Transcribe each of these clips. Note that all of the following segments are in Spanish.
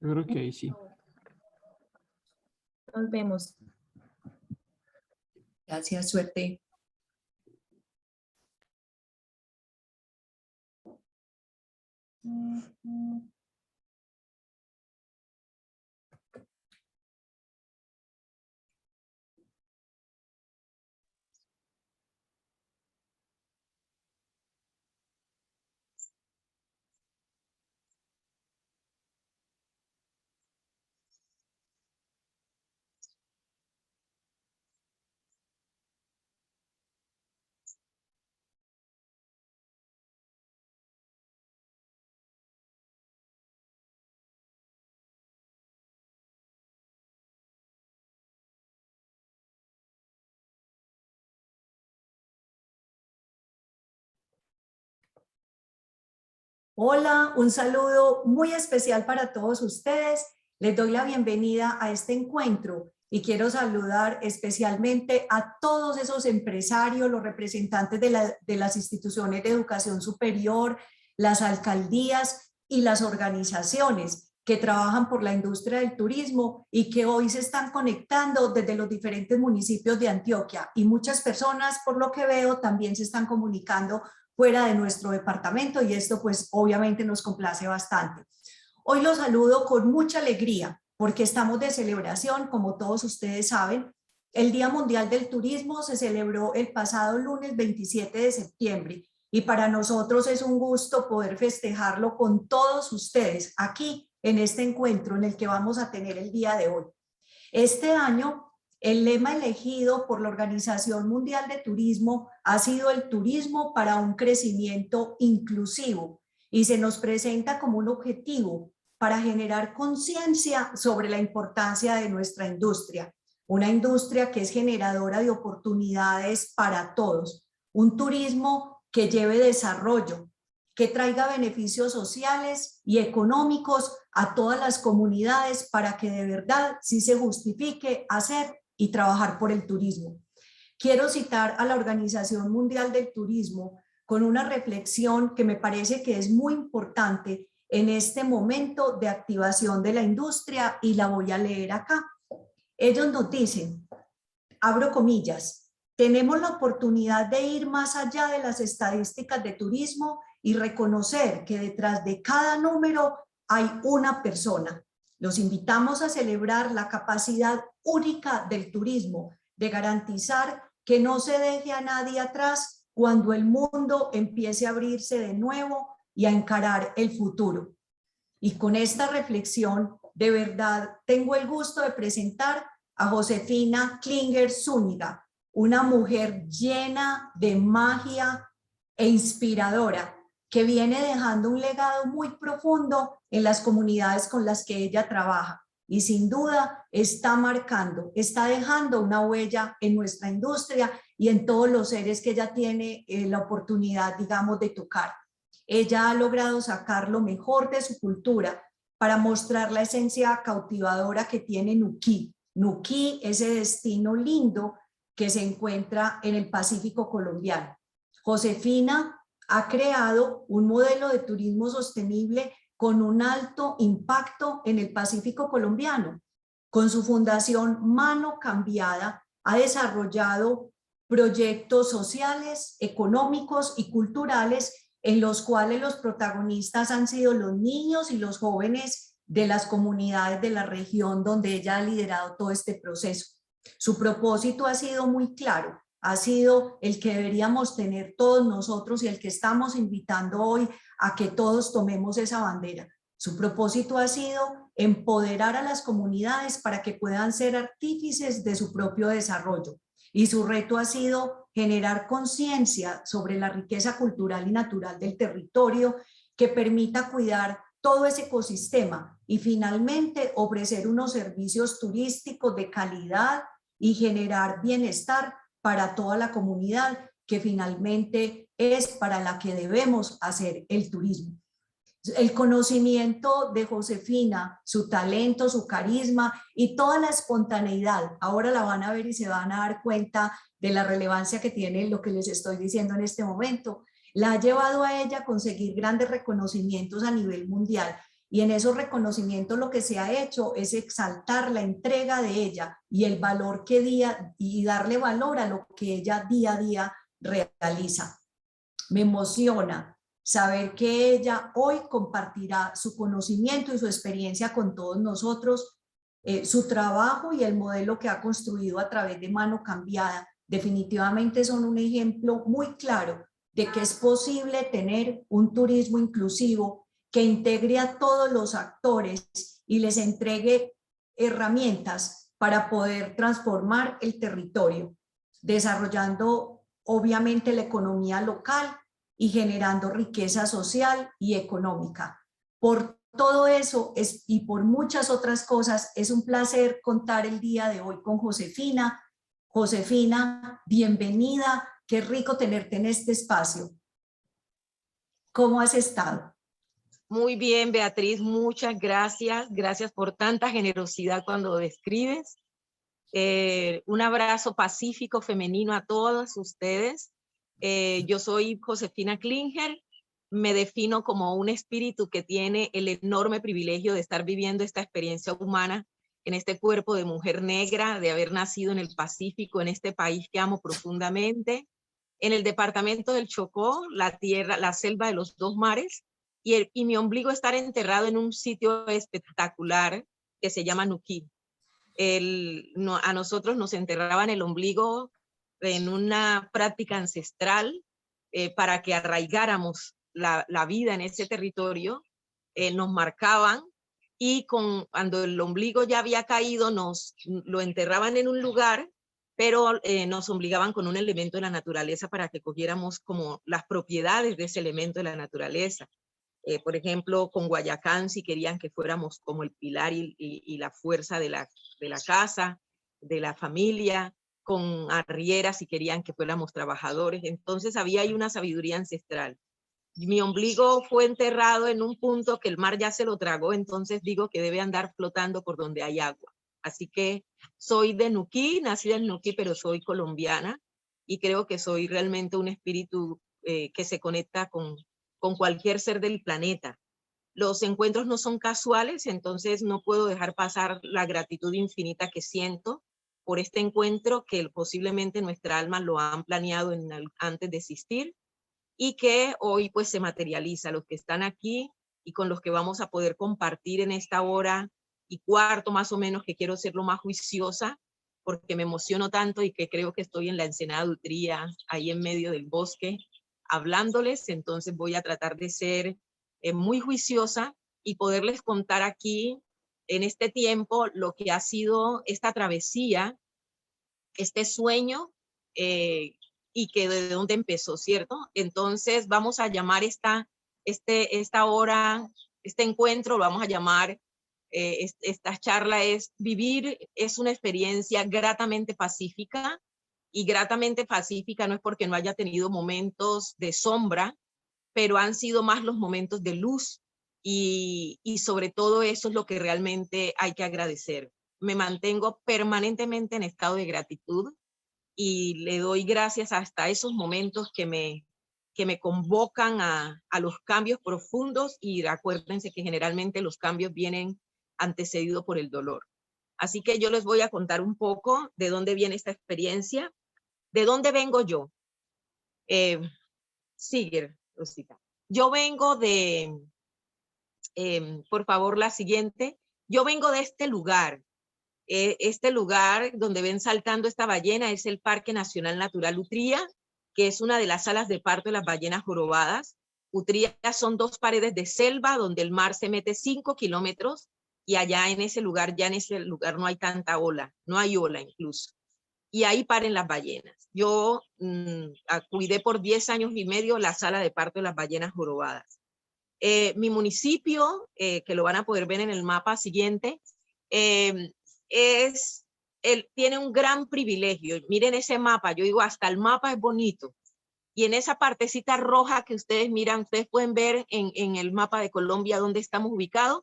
Yo creo que ahí sí. Nos vemos. Gracias, suerte. Hola, un saludo muy especial para todos ustedes. Les doy la bienvenida a este encuentro y quiero saludar especialmente a todos esos empresarios, los representantes de las instituciones de educación superior, las alcaldías y las organizaciones que trabajan por la industria del turismo y que hoy se están conectando desde los diferentes municipios de Antioquia. Y muchas personas, por lo que veo, también se están comunicando fuera de nuestro departamento y esto pues obviamente nos complace bastante. Hoy los saludo con mucha alegría porque estamos de celebración, como todos ustedes saben. El Día Mundial del Turismo se celebró el pasado lunes 27 de septiembre y para nosotros es un gusto poder festejarlo con todos ustedes aquí en este encuentro en el que vamos a tener el día de hoy. Este año el lema elegido por la Organización Mundial de Turismo ha sido el turismo para un crecimiento inclusivo y se nos presenta como un objetivo para generar conciencia sobre la importancia de nuestra industria, una industria que es generadora de oportunidades para todos, un turismo que lleve desarrollo, que traiga beneficios sociales y económicos a todas las comunidades para que de verdad sí se justifique hacer y trabajar por el turismo. Quiero citar a la Organización Mundial del Turismo con una reflexión que me parece que es muy importante en este momento de activación de la industria y la voy a leer acá. Ellos nos dicen, abro comillas, tenemos la oportunidad de ir más allá de las estadísticas de turismo y reconocer que detrás de cada número hay una persona. Los invitamos a celebrar la capacidad única del turismo de garantizar que no se deje a nadie atrás cuando el mundo empiece a abrirse de nuevo y a encarar el futuro. Y con esta reflexión, de verdad, tengo el gusto de presentar a Josefina Klinger Zúñiga, una mujer llena de magia e inspiradora, que viene dejando un legado muy profundo en las comunidades con las que ella trabaja y sin duda está marcando, está dejando una huella en nuestra industria y en todos los seres que ella tiene la oportunidad, digamos, de tocar. Ella ha logrado sacar lo mejor de su cultura para mostrar la esencia cautivadora que tiene Nuquí. Nuquí, ese destino lindo que se encuentra en el Pacífico colombiano. Josefina ha creado un modelo de turismo sostenible con un alto impacto en el Pacífico colombiano. Con su fundación Mano Cambiada ha desarrollado proyectos sociales, económicos y culturales en los cuales los protagonistas han sido los niños y los jóvenes de las comunidades de la región donde ella ha liderado todo este proceso. Su propósito ha sido muy claro, ha sido el que deberíamos tener todos nosotros y el que estamos invitando hoy a que todos tomemos esa bandera. Su propósito ha sido empoderar a las comunidades para que puedan ser artífices de su propio desarrollo. Y su reto ha sido generar conciencia sobre la riqueza cultural y natural del territorio que permita cuidar todo ese ecosistema y finalmente ofrecer unos servicios turísticos de calidad y generar bienestar para toda la comunidad que finalmente es para la que debemos hacer el turismo. El conocimiento de Josefina, su talento, su carisma y toda la espontaneidad, ahora la van a ver y se van a dar cuenta de la relevancia que tiene lo que les estoy diciendo en este momento, la ha llevado a ella a conseguir grandes reconocimientos a nivel mundial Y en esos reconocimientos lo que se ha hecho es exaltar la entrega de ella y el valor que y darle valor a lo que ella día a día realiza. Me emociona saber que ella hoy compartirá su conocimiento y su experiencia con todos nosotros, su trabajo y el modelo que ha construido a través de Mano Cambiada. Definitivamente son un ejemplo muy claro de que es posible tener un turismo inclusivo que integre a todos los actores y les entregue herramientas para poder transformar el territorio, desarrollando obviamente la economía local y generando riqueza social y económica. Por todo eso y por muchas otras cosas, es un placer contar el día de hoy con Josefina. Josefina, bienvenida. Qué rico tenerte en este espacio. ¿Cómo has estado? Muy bien, Beatriz, muchas gracias. Gracias por tanta generosidad cuando describes. Un abrazo pacífico femenino a todos ustedes. Yo soy Josefina Klinger. Me defino como un espíritu que tiene el enorme privilegio de estar viviendo esta experiencia humana en este cuerpo de mujer negra, de haber nacido en el Pacífico, en este país que amo profundamente, en el departamento del Chocó, la tierra, la selva de los dos mares, y mi ombligo estar enterrado en un sitio espectacular que se llama Nuquí. A nosotros nos enterraban el ombligo en una práctica ancestral para que arraigáramos la vida en ese territorio. Nos marcaban y cuando el ombligo ya había caído nos lo enterraban en un lugar, pero nos obligaban con un elemento de la naturaleza para que cogiéramos como las propiedades de ese elemento de la naturaleza. Por ejemplo, con Guayacán, si querían que fuéramos como el pilar y la fuerza de la casa, de la familia, con Arriera, si querían que fuéramos trabajadores. Entonces había ahí una sabiduría ancestral. Mi ombligo fue enterrado en un punto que el mar ya se lo tragó, entonces digo que debe andar flotando por donde hay agua. Así que soy de Nuquí, nacida en Nuquí, pero soy colombiana y creo que soy realmente un espíritu que se conecta con cualquier ser del planeta. Los encuentros no son casuales, entonces no puedo dejar pasar la gratitud infinita que siento por este encuentro que posiblemente nuestra alma lo han planeado antes de existir y que hoy pues se materializa. Los que están aquí y con los que vamos a poder compartir en esta hora y cuarto más o menos, que quiero ser lo más juiciosa porque me emociono tanto y que creo que estoy en la Ensenada de Utría, ahí en medio del bosque, hablándoles. Entonces voy a tratar de ser muy juiciosa y poderles contar aquí en este tiempo lo que ha sido esta travesía, este sueño y que de dónde empezó, ¿cierto? Entonces vamos a llamar esta hora, este encuentro, lo vamos a llamar, esta charla es vivir, es una experiencia gratamente pacífica, y gratamente pacífica no es porque no haya tenido momentos de sombra, pero han sido más los momentos de luz y sobre todo eso es lo que realmente hay que agradecer. Me mantengo permanentemente en estado de gratitud y le doy gracias hasta esos momentos que me convocan a los cambios profundos, y acuérdense que generalmente los cambios vienen antecedidos por el dolor. Así que yo les voy a contar un poco de dónde viene esta experiencia, de dónde vengo yo. Sigue, Rosita. Yo vengo de, por favor, la siguiente. Yo vengo de este lugar. Este lugar donde ven saltando esta ballena es el Parque Nacional Natural Utría, que es una de las salas de parto de las ballenas jorobadas. Utría son 2 paredes de selva donde el mar se mete 5 kilómetros y allá en ese lugar no hay tanta ola, no hay ola incluso. Y ahí paren las ballenas. Yo cuidé por 10 años y medio la sala de parto de las ballenas jorobadas. Mi municipio, que lo van a poder ver en el mapa siguiente, tiene un gran privilegio. Miren ese mapa, yo digo, hasta el mapa es bonito. Y en esa partecita roja que ustedes miran, ustedes pueden ver en el mapa de Colombia dónde estamos ubicados,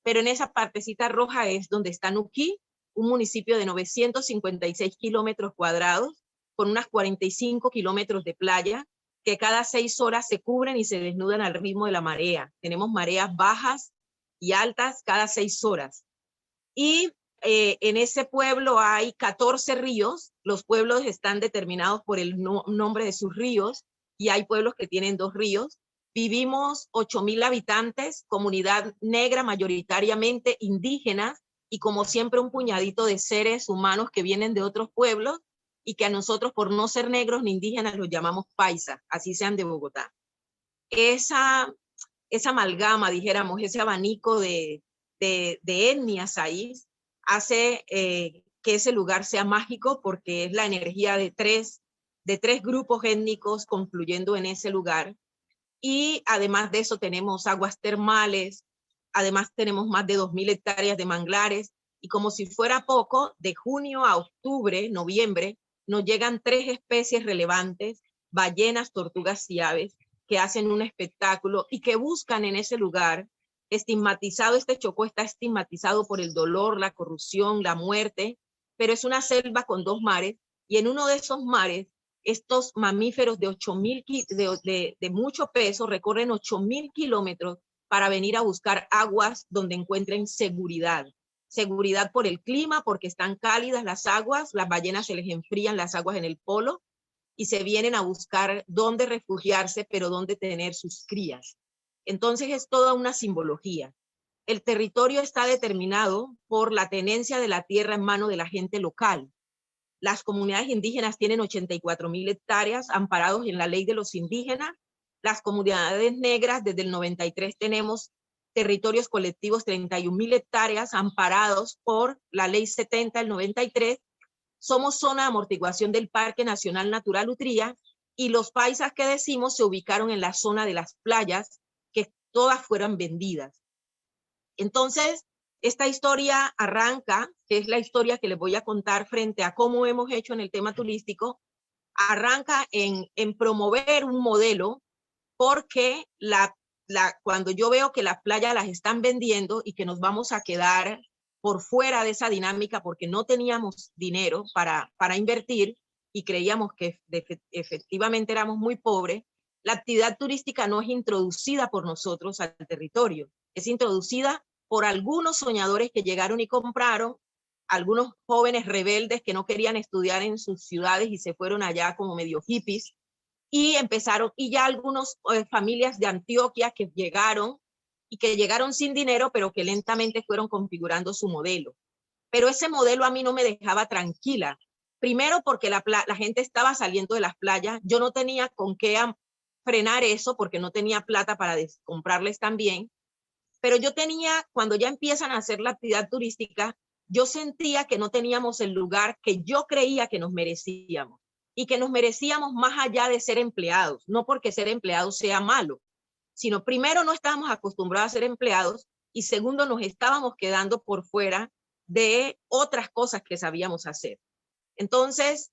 pero en esa partecita roja es donde está Nuquí, un municipio de 956 kilómetros cuadrados, con unas 45 kilómetros de playa, que cada 6 horas se cubren y se desnudan al ritmo de la marea. Tenemos mareas bajas y altas cada 6 horas. Y en ese pueblo hay 14 ríos. Los pueblos están determinados por el nombre de sus ríos y hay pueblos que tienen 2 ríos. Vivimos 8,000 habitantes, comunidad negra mayoritariamente, indígenas, y como siempre un puñadito de seres humanos que vienen de otros pueblos y que a nosotros, por no ser negros ni indígenas, los llamamos paisa, así sean de Bogotá. Esa amalgama, dijéramos, ese abanico de etnias ahí, hace que ese lugar sea mágico, porque es la energía de tres grupos étnicos confluyendo en ese lugar. Y además de eso tenemos aguas termales, además tenemos más de 2,000 hectáreas de manglares, y como si fuera poco, de junio a octubre, noviembre, nos llegan 3 especies relevantes: ballenas, tortugas y aves, que hacen un espectáculo y que buscan en ese lugar estigmatizado. Este Chocó está estigmatizado por el dolor, la corrupción, la muerte, pero es una selva con 2 mares, y en uno de esos mares estos mamíferos de 8,000 de mucho peso recorren 8,000 kilómetros para venir a buscar aguas donde encuentren seguridad. Seguridad por el clima, porque están cálidas las aguas, las ballenas se les enfrían las aguas en el polo, y se vienen a buscar dónde refugiarse, pero dónde tener sus crías. Entonces es toda una simbología. El territorio está determinado por la tenencia de la tierra en mano de la gente local. Las comunidades indígenas tienen 84,000 hectáreas amparados en la ley de los indígenas. Las comunidades negras, desde el 93 tenemos territorios colectivos, 31,000 hectáreas amparados por la ley 70 del 93. Somos zona de amortiguación del Parque Nacional Natural Utría, y los paisas que decimos se ubicaron en la zona de las playas, que todas fueron vendidas. Entonces, esta historia arranca, que es la historia que les voy a contar frente a cómo hemos hecho en el tema turístico, arranca en promover un modelo, porque cuando yo veo que las playas las están vendiendo y que nos vamos a quedar por fuera de esa dinámica porque no teníamos dinero para invertir y creíamos que efectivamente éramos muy pobres, la actividad turística no es introducida por nosotros al territorio, es introducida por algunos soñadores que llegaron y compraron, algunos jóvenes rebeldes que no querían estudiar en sus ciudades y se fueron allá como medio hippies, y empezaron, y ya algunas familias de Antioquia que llegaron sin dinero, pero que lentamente fueron configurando su modelo. Pero ese modelo a mí no me dejaba tranquila. Primero porque la gente estaba saliendo de las playas, yo no tenía con qué frenar eso porque no tenía plata para comprarles también. Pero yo tenía, cuando ya empiezan a hacer la actividad turística, yo sentía que no teníamos el lugar que yo creía que nos merecíamos, y que nos merecíamos más allá de ser empleados, no porque ser empleados sea malo, sino primero no estábamos acostumbrados a ser empleados, y segundo nos estábamos quedando por fuera de otras cosas que sabíamos hacer. Entonces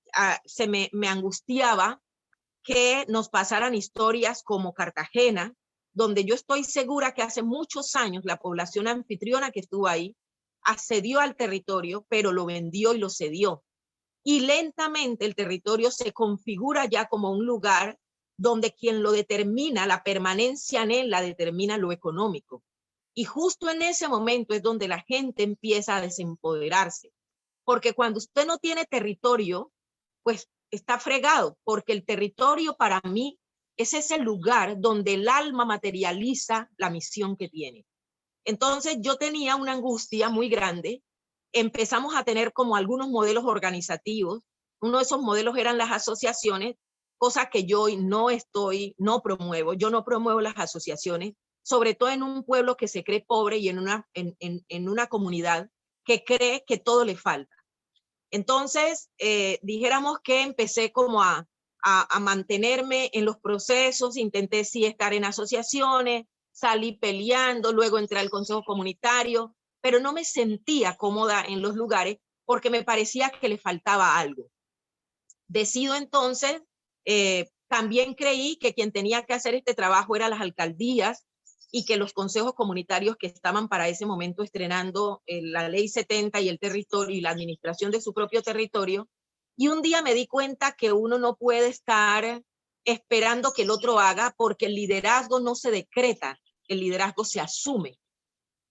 me angustiaba que nos pasaran historias como Cartagena, donde yo estoy segura que hace muchos años la población anfitriona que estuvo ahí accedió al territorio, pero lo vendió y lo cedió. Y lentamente el territorio se configura ya como un lugar donde quien lo determina, la permanencia en él, la determina lo económico. Y justo en ese momento es donde la gente empieza a desempoderarse. Porque cuando usted no tiene territorio, pues está fregado, porque el territorio para mí es ese lugar donde el alma materializa la misión que tiene. Entonces yo tenía una angustia muy grande. Empezamos a tener como algunos modelos organizativos. Uno de esos modelos eran las asociaciones, cosa que yo hoy no promuevo. Yo no promuevo las asociaciones, sobre todo en un pueblo que se cree pobre y en una comunidad que cree que todo le falta. Entonces, dijéramos que empecé como a mantenerme en los procesos, intenté sí estar en asociaciones, salí peleando, luego entré al consejo comunitario, pero no me sentía cómoda en los lugares porque me parecía que le faltaba algo. Decido entonces, también creí que quien tenía que hacer este trabajo eran las alcaldías y que los consejos comunitarios que estaban para ese momento estrenando la ley 70 y el territorio y la administración de su propio territorio. Y un día me di cuenta que uno no puede estar esperando que el otro haga, porque el liderazgo no se decreta, el liderazgo se asume.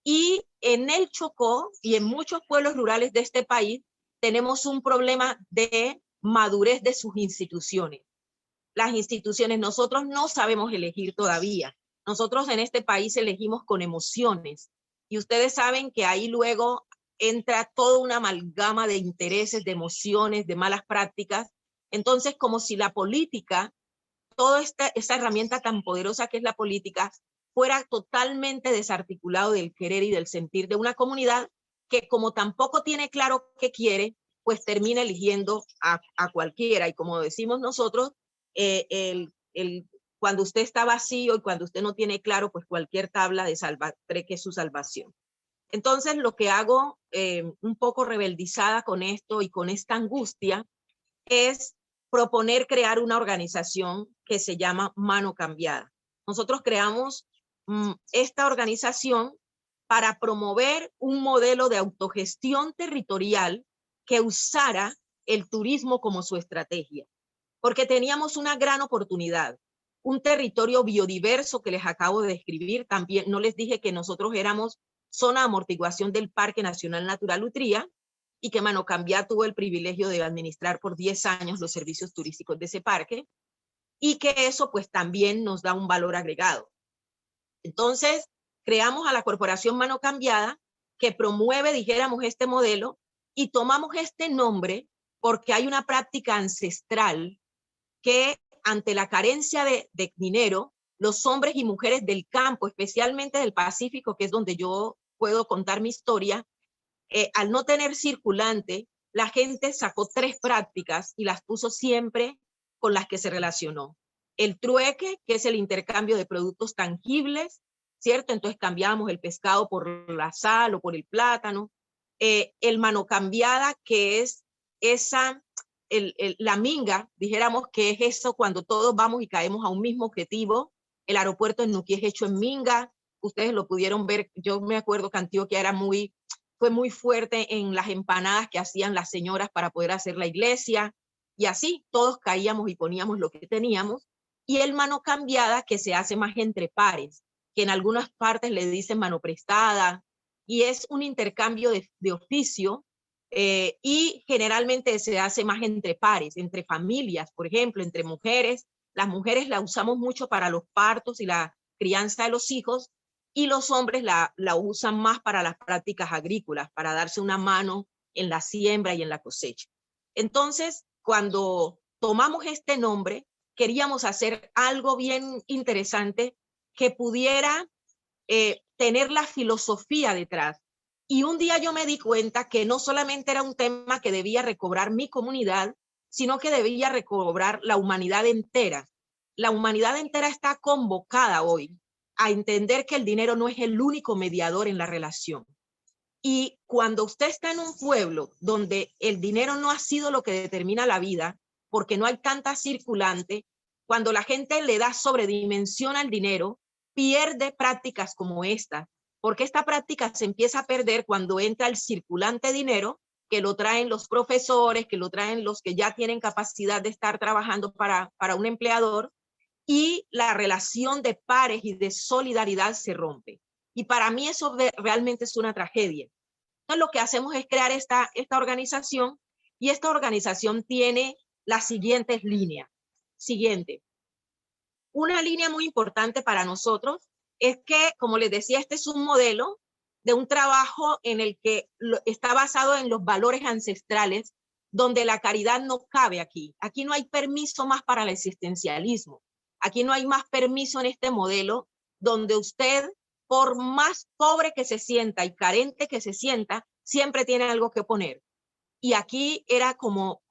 Y en el Chocó y en muchos pueblos rurales de este país tenemos un problema de madurez de sus instituciones. Las instituciones, nosotros no sabemos elegir todavía. Nosotros en este país elegimos con emociones. Y ustedes saben que ahí luego entra toda una amalgama de intereses, de emociones, de malas prácticas. Entonces, como si la política, toda esta herramienta tan poderosa que es la política, fuera totalmente desarticulado del querer y del sentir de una comunidad que, como tampoco tiene claro qué quiere, pues termina eligiendo a cualquiera. Y como decimos nosotros, cuando usted está vacío y cuando usted no tiene claro, pues cualquier tabla de cree que es su salvación. Entonces, lo que hago un poco rebeldizada con esto y con esta angustia es proponer crear una organización que se llama Mano Cambiada. Nosotros creamos esta organización para promover un modelo de autogestión territorial que usara el turismo como su estrategia, porque teníamos una gran oportunidad, un territorio biodiverso que les acabo de describir. También no les dije que nosotros éramos zona de amortiguación del Parque Nacional Natural Utría, y que Mano Cambiada tuvo el privilegio de administrar por 10 años los servicios turísticos de ese parque, y que eso pues también nos da un valor agregado. Entonces, creamos a la Corporación Mano Cambiada, que promueve, dijéramos, este modelo, y tomamos este nombre porque hay una práctica ancestral que, ante la carencia de dinero, los hombres y mujeres del campo, especialmente del Pacífico, que es donde yo puedo contar mi historia, al no tener circulante, la gente sacó 3 prácticas y las puso siempre con las que se relacionó. El trueque, que es el intercambio de productos tangibles, ¿cierto? Entonces cambiábamos el pescado por la sal o por el plátano. El mano cambiada, que es la minga, dijéramos que es eso cuando todos vamos y caemos a un mismo objetivo. El aeropuerto en Nuquí es hecho en minga. Ustedes lo pudieron ver. Yo me acuerdo que Antioquia fue muy fuerte en las empanadas que hacían las señoras para poder hacer la iglesia, y así todos caíamos y poníamos lo que teníamos. Y el mano cambiada, que se hace más entre pares, que en algunas partes le dicen mano prestada, y es un intercambio de oficio, y generalmente se hace más entre pares, entre familias, por ejemplo, entre mujeres. Las mujeres la usamos mucho para los partos y la crianza de los hijos, y los hombres la usan más para las prácticas agrícolas, para darse una mano en la siembra y en la cosecha. Entonces, cuando tomamos este nombre, queríamos hacer algo bien interesante que pudiera tener la filosofía detrás. Y un día yo me di cuenta que no solamente era un tema que debía recobrar mi comunidad, sino que debía recobrar la humanidad entera. La humanidad entera está convocada hoy a entender que el dinero no es el único mediador en la relación. Y cuando usted está en un pueblo donde el dinero no ha sido lo que determina la vida, porque no hay tanta circulante, cuando la gente le da sobredimensión al dinero, pierde prácticas como esta, porque esta práctica se empieza a perder cuando entra el circulante dinero, que lo traen los profesores, que lo traen los que ya tienen capacidad de estar trabajando para un empleador, y la relación de pares y de solidaridad se rompe. Y para mí eso realmente es una tragedia. Entonces lo que hacemos es crear esta organización, y esta organización tiene las siguientes líneas. Siguiente. Una línea muy importante para nosotros es que, como les decía, este es un modelo de un trabajo en el que está basado en los valores ancestrales, donde la caridad no cabe aquí. Aquí no hay permiso más para el existencialismo. Aquí no hay más permiso en este modelo, donde usted, por más pobre que se sienta y carente que se sienta, siempre tiene algo que poner. Y aquí era como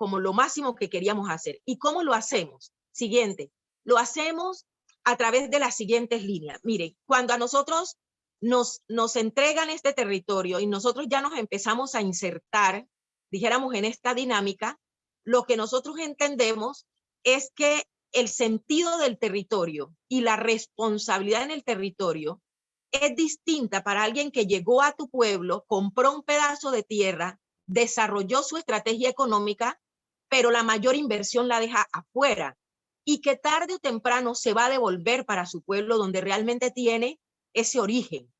lo máximo que queríamos hacer. ¿Y cómo lo hacemos? Siguiente. Lo hacemos a través de las siguientes líneas. Mire, cuando a nosotros nos entregan este territorio y nosotros ya nos empezamos a insertar, dijéramos, en esta dinámica, lo que nosotros entendemos es que el sentido del territorio y la responsabilidad en el territorio es distinta para alguien que llegó a tu pueblo, compró un pedazo de tierra, desarrolló su estrategia económica, pero la mayor inversión la deja afuera, y que tarde o temprano se va a devolver para su pueblo donde realmente tiene ese origen.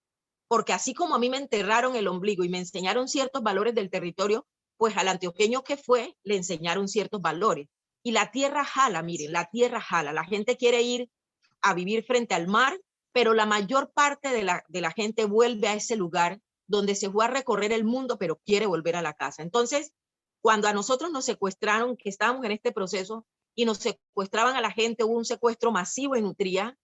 porque así como a mí me enterraron el ombligo y me enseñaron ciertos valores del territorio, pues al antioqueño que fue, le enseñaron ciertos valores. Y la tierra jala, miren, la tierra jala. La gente quiere ir a vivir frente al mar, pero la mayor parte de la gente vuelve a ese lugar donde se fue a recorrer el mundo, pero quiere volver a la casa. Entonces, cuando a nosotros nos secuestraron, que estábamos en este proceso, y nos secuestraban a la gente, hubo un secuestro masivo en Utría,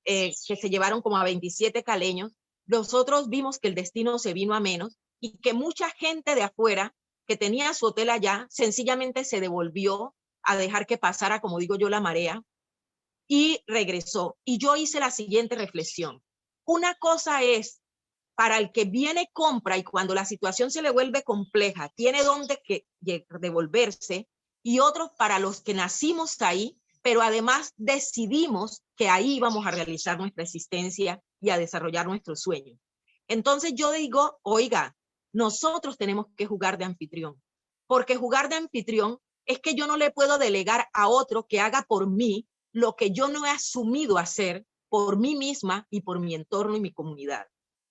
que se llevaron como a 27 caleños, nosotros vimos que el destino se vino a menos y que mucha gente de afuera que tenía su hotel allá, sencillamente se devolvió a dejar que pasara, como digo yo, la marea, y regresó. Y yo hice la siguiente reflexión. Una cosa es para el que viene, compra, y cuando la situación se le vuelve compleja, tiene donde que devolverse, y otros para los que nacimos ahí, pero además decidimos que ahí íbamos a realizar nuestra existencia y a desarrollar nuestros sueños. Entonces yo digo, oiga, nosotros tenemos que jugar de anfitrión, porque jugar de anfitrión es que yo no le puedo delegar a otro que haga por mí lo que yo no he asumido hacer por mí misma y por mi entorno y mi comunidad.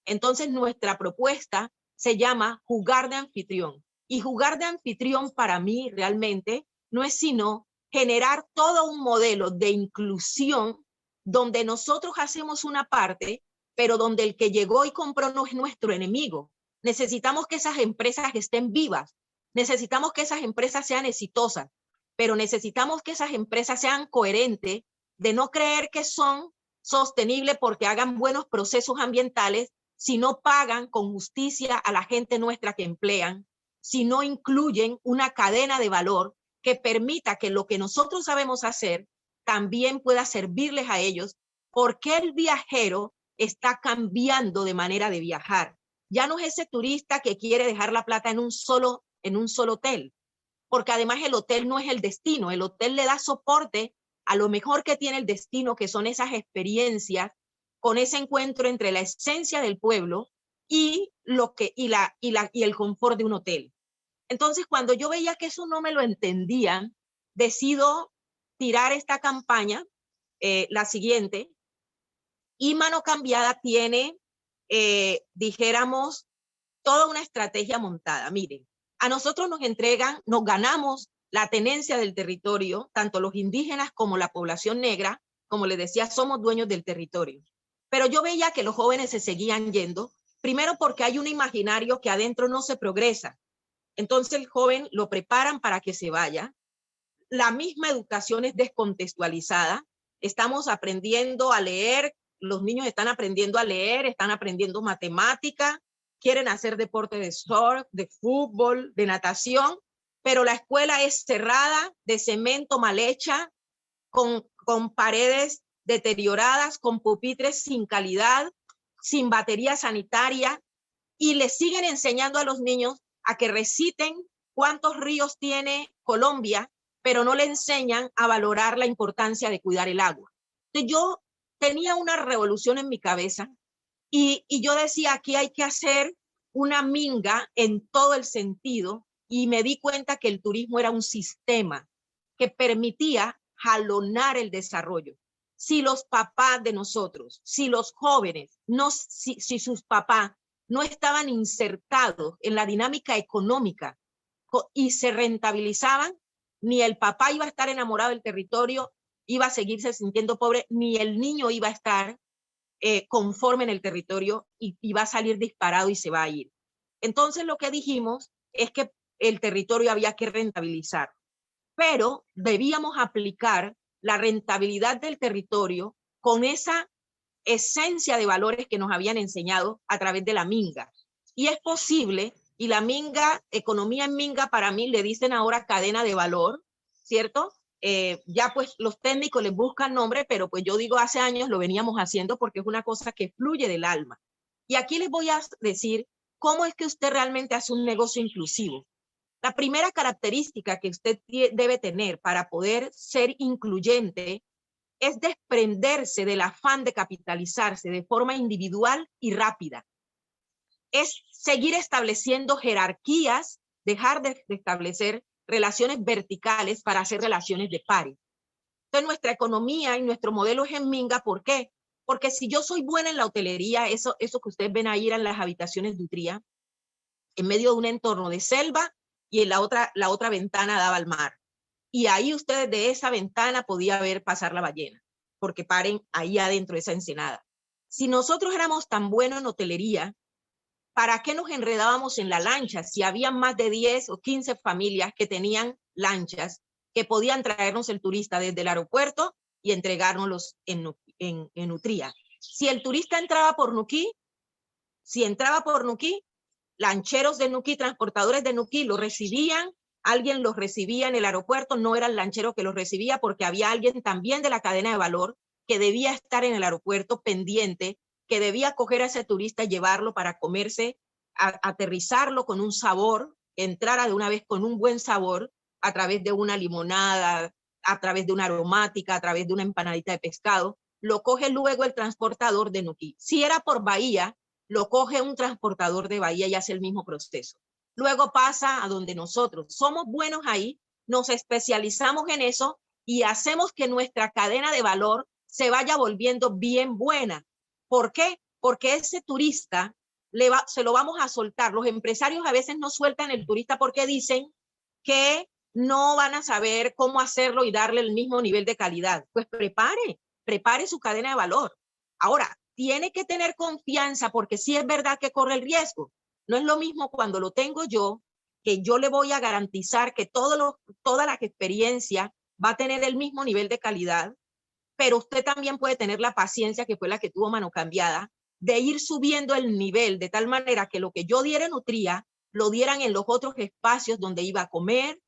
Entonces nuestra propuesta se llama jugar de anfitrión. Y jugar de anfitrión para mí realmente no es sino generar todo un modelo de inclusión donde nosotros hacemos una parte, pero donde el que llegó y compró no es nuestro enemigo. Necesitamos que esas empresas estén vivas, necesitamos que esas empresas sean exitosas, pero necesitamos que esas empresas sean coherentes, de no creer que son sostenibles porque hagan buenos procesos ambientales, si no pagan con justicia a la gente nuestra que emplean, si no incluyen una cadena de valor que permita que lo que nosotros sabemos hacer también pueda servirles a ellos, porque el viajero está cambiando de manera de viajar. Ya no es ese turista que quiere dejar la plata en un solo hotel, porque además el hotel no es el destino, el hotel le da soporte a lo mejor que tiene el destino, que son esas experiencias con ese encuentro entre la esencia del pueblo y el confort de un hotel. Entonces, cuando yo veía que eso no me lo entendían, decido tirar esta campaña, la siguiente, y Mano Cambiada tiene, dijéramos, toda una estrategia montada. Miren, a nosotros nos ganamos la tenencia del territorio, tanto los indígenas como la población negra, como les decía, somos dueños del territorio. Pero yo veía que los jóvenes se seguían yendo, primero porque hay un imaginario que adentro no se progresa. Entonces el joven lo preparan para que se vaya. La misma educación es descontextualizada. Estamos aprendiendo a leer, los niños están aprendiendo a leer, están aprendiendo matemática, quieren hacer deporte de surf, de fútbol, de natación, pero la escuela es cerrada, de cemento mal hecha, con paredes deterioradas, con pupitres sin calidad, sin batería sanitaria, y le siguen enseñando a los niños a que reciten cuántos ríos tiene Colombia, pero no le enseñan a valorar la importancia de cuidar el agua. Entonces yo tenía una revolución en mi cabeza y yo decía, aquí hay que hacer una minga en todo el sentido, y me di cuenta que el turismo era un sistema que permitía jalonar el desarrollo. Si los papás de nosotros, si los jóvenes, si sus papás no estaban insertados en la dinámica económica y se rentabilizaban, ni el papá iba a estar enamorado del territorio, iba a seguirse sintiendo pobre, ni el niño iba a estar conforme en el territorio y va a salir disparado y se va a ir. Entonces lo que dijimos es que el territorio había que rentabilizar, pero debíamos aplicar la rentabilidad del territorio con esa esencia de valores que nos habían enseñado a través de la minga. Y es posible, y la minga, economía en minga, para mí le dicen ahora cadena de valor, ¿cierto? Ya pues los técnicos les buscan nombre, pero pues yo digo hace años lo veníamos haciendo porque es una cosa que fluye del alma. Y aquí les voy a decir cómo es que usted realmente hace un negocio inclusivo. La primera característica que usted debe tener para poder ser incluyente es desprenderse del afán de capitalizarse de forma individual y rápida. Es seguir estableciendo jerarquías, dejar de establecer relaciones verticales para hacer relaciones de pares. Entonces nuestra economía y nuestro modelo es en minga, ¿por qué? Porque si yo soy buena en la hotelería, eso que ustedes ven ahí eran las habitaciones de Utría, en medio de un entorno de selva, y en la otra ventana daba al mar. Y ahí ustedes de esa ventana podía ver pasar la ballena, porque paren ahí adentro de esa ensenada. Si nosotros éramos tan buenos en hotelería, ¿para qué nos enredábamos en la lancha? Si había más de 10 o 15 familias que tenían lanchas que podían traernos el turista desde el aeropuerto y entregárnoslos en Utría. Si el turista entraba por Nuquí, lancheros de Nuquí, transportadores de Nuquí, lo recibían, alguien los recibía en el aeropuerto, no era el lanchero que los recibía porque había alguien también de la cadena de valor que debía estar en el aeropuerto pendiente, que debía coger a ese turista y llevarlo para comerse, aterrizarlo con un sabor, que entrara de una vez con un buen sabor a través de una limonada, a través de una aromática, a través de una empanadita de pescado, lo coge luego el transportador de Nuquí. Si era por Bahía, lo coge un transportador de Bahía y hace el mismo proceso. Luego pasa a donde nosotros somos buenos ahí, nos especializamos en eso y hacemos que nuestra cadena de valor se vaya volviendo bien buena. ¿Por qué? Porque ese turista se lo vamos a soltar. Los empresarios a veces no sueltan el turista porque dicen que no van a saber cómo hacerlo y darle el mismo nivel de calidad. Pues prepare su cadena de valor. Ahora, tiene que tener confianza porque sí es verdad que corre el riesgo. No es lo mismo cuando lo tengo yo, que yo le voy a garantizar que toda la experiencia va a tener el mismo nivel de calidad, pero usted también puede tener la paciencia, que fue la que tuvo Mano Cambiada, de ir subiendo el nivel de tal manera que lo que yo diera en Utría, lo dieran en los otros espacios donde iba a comer,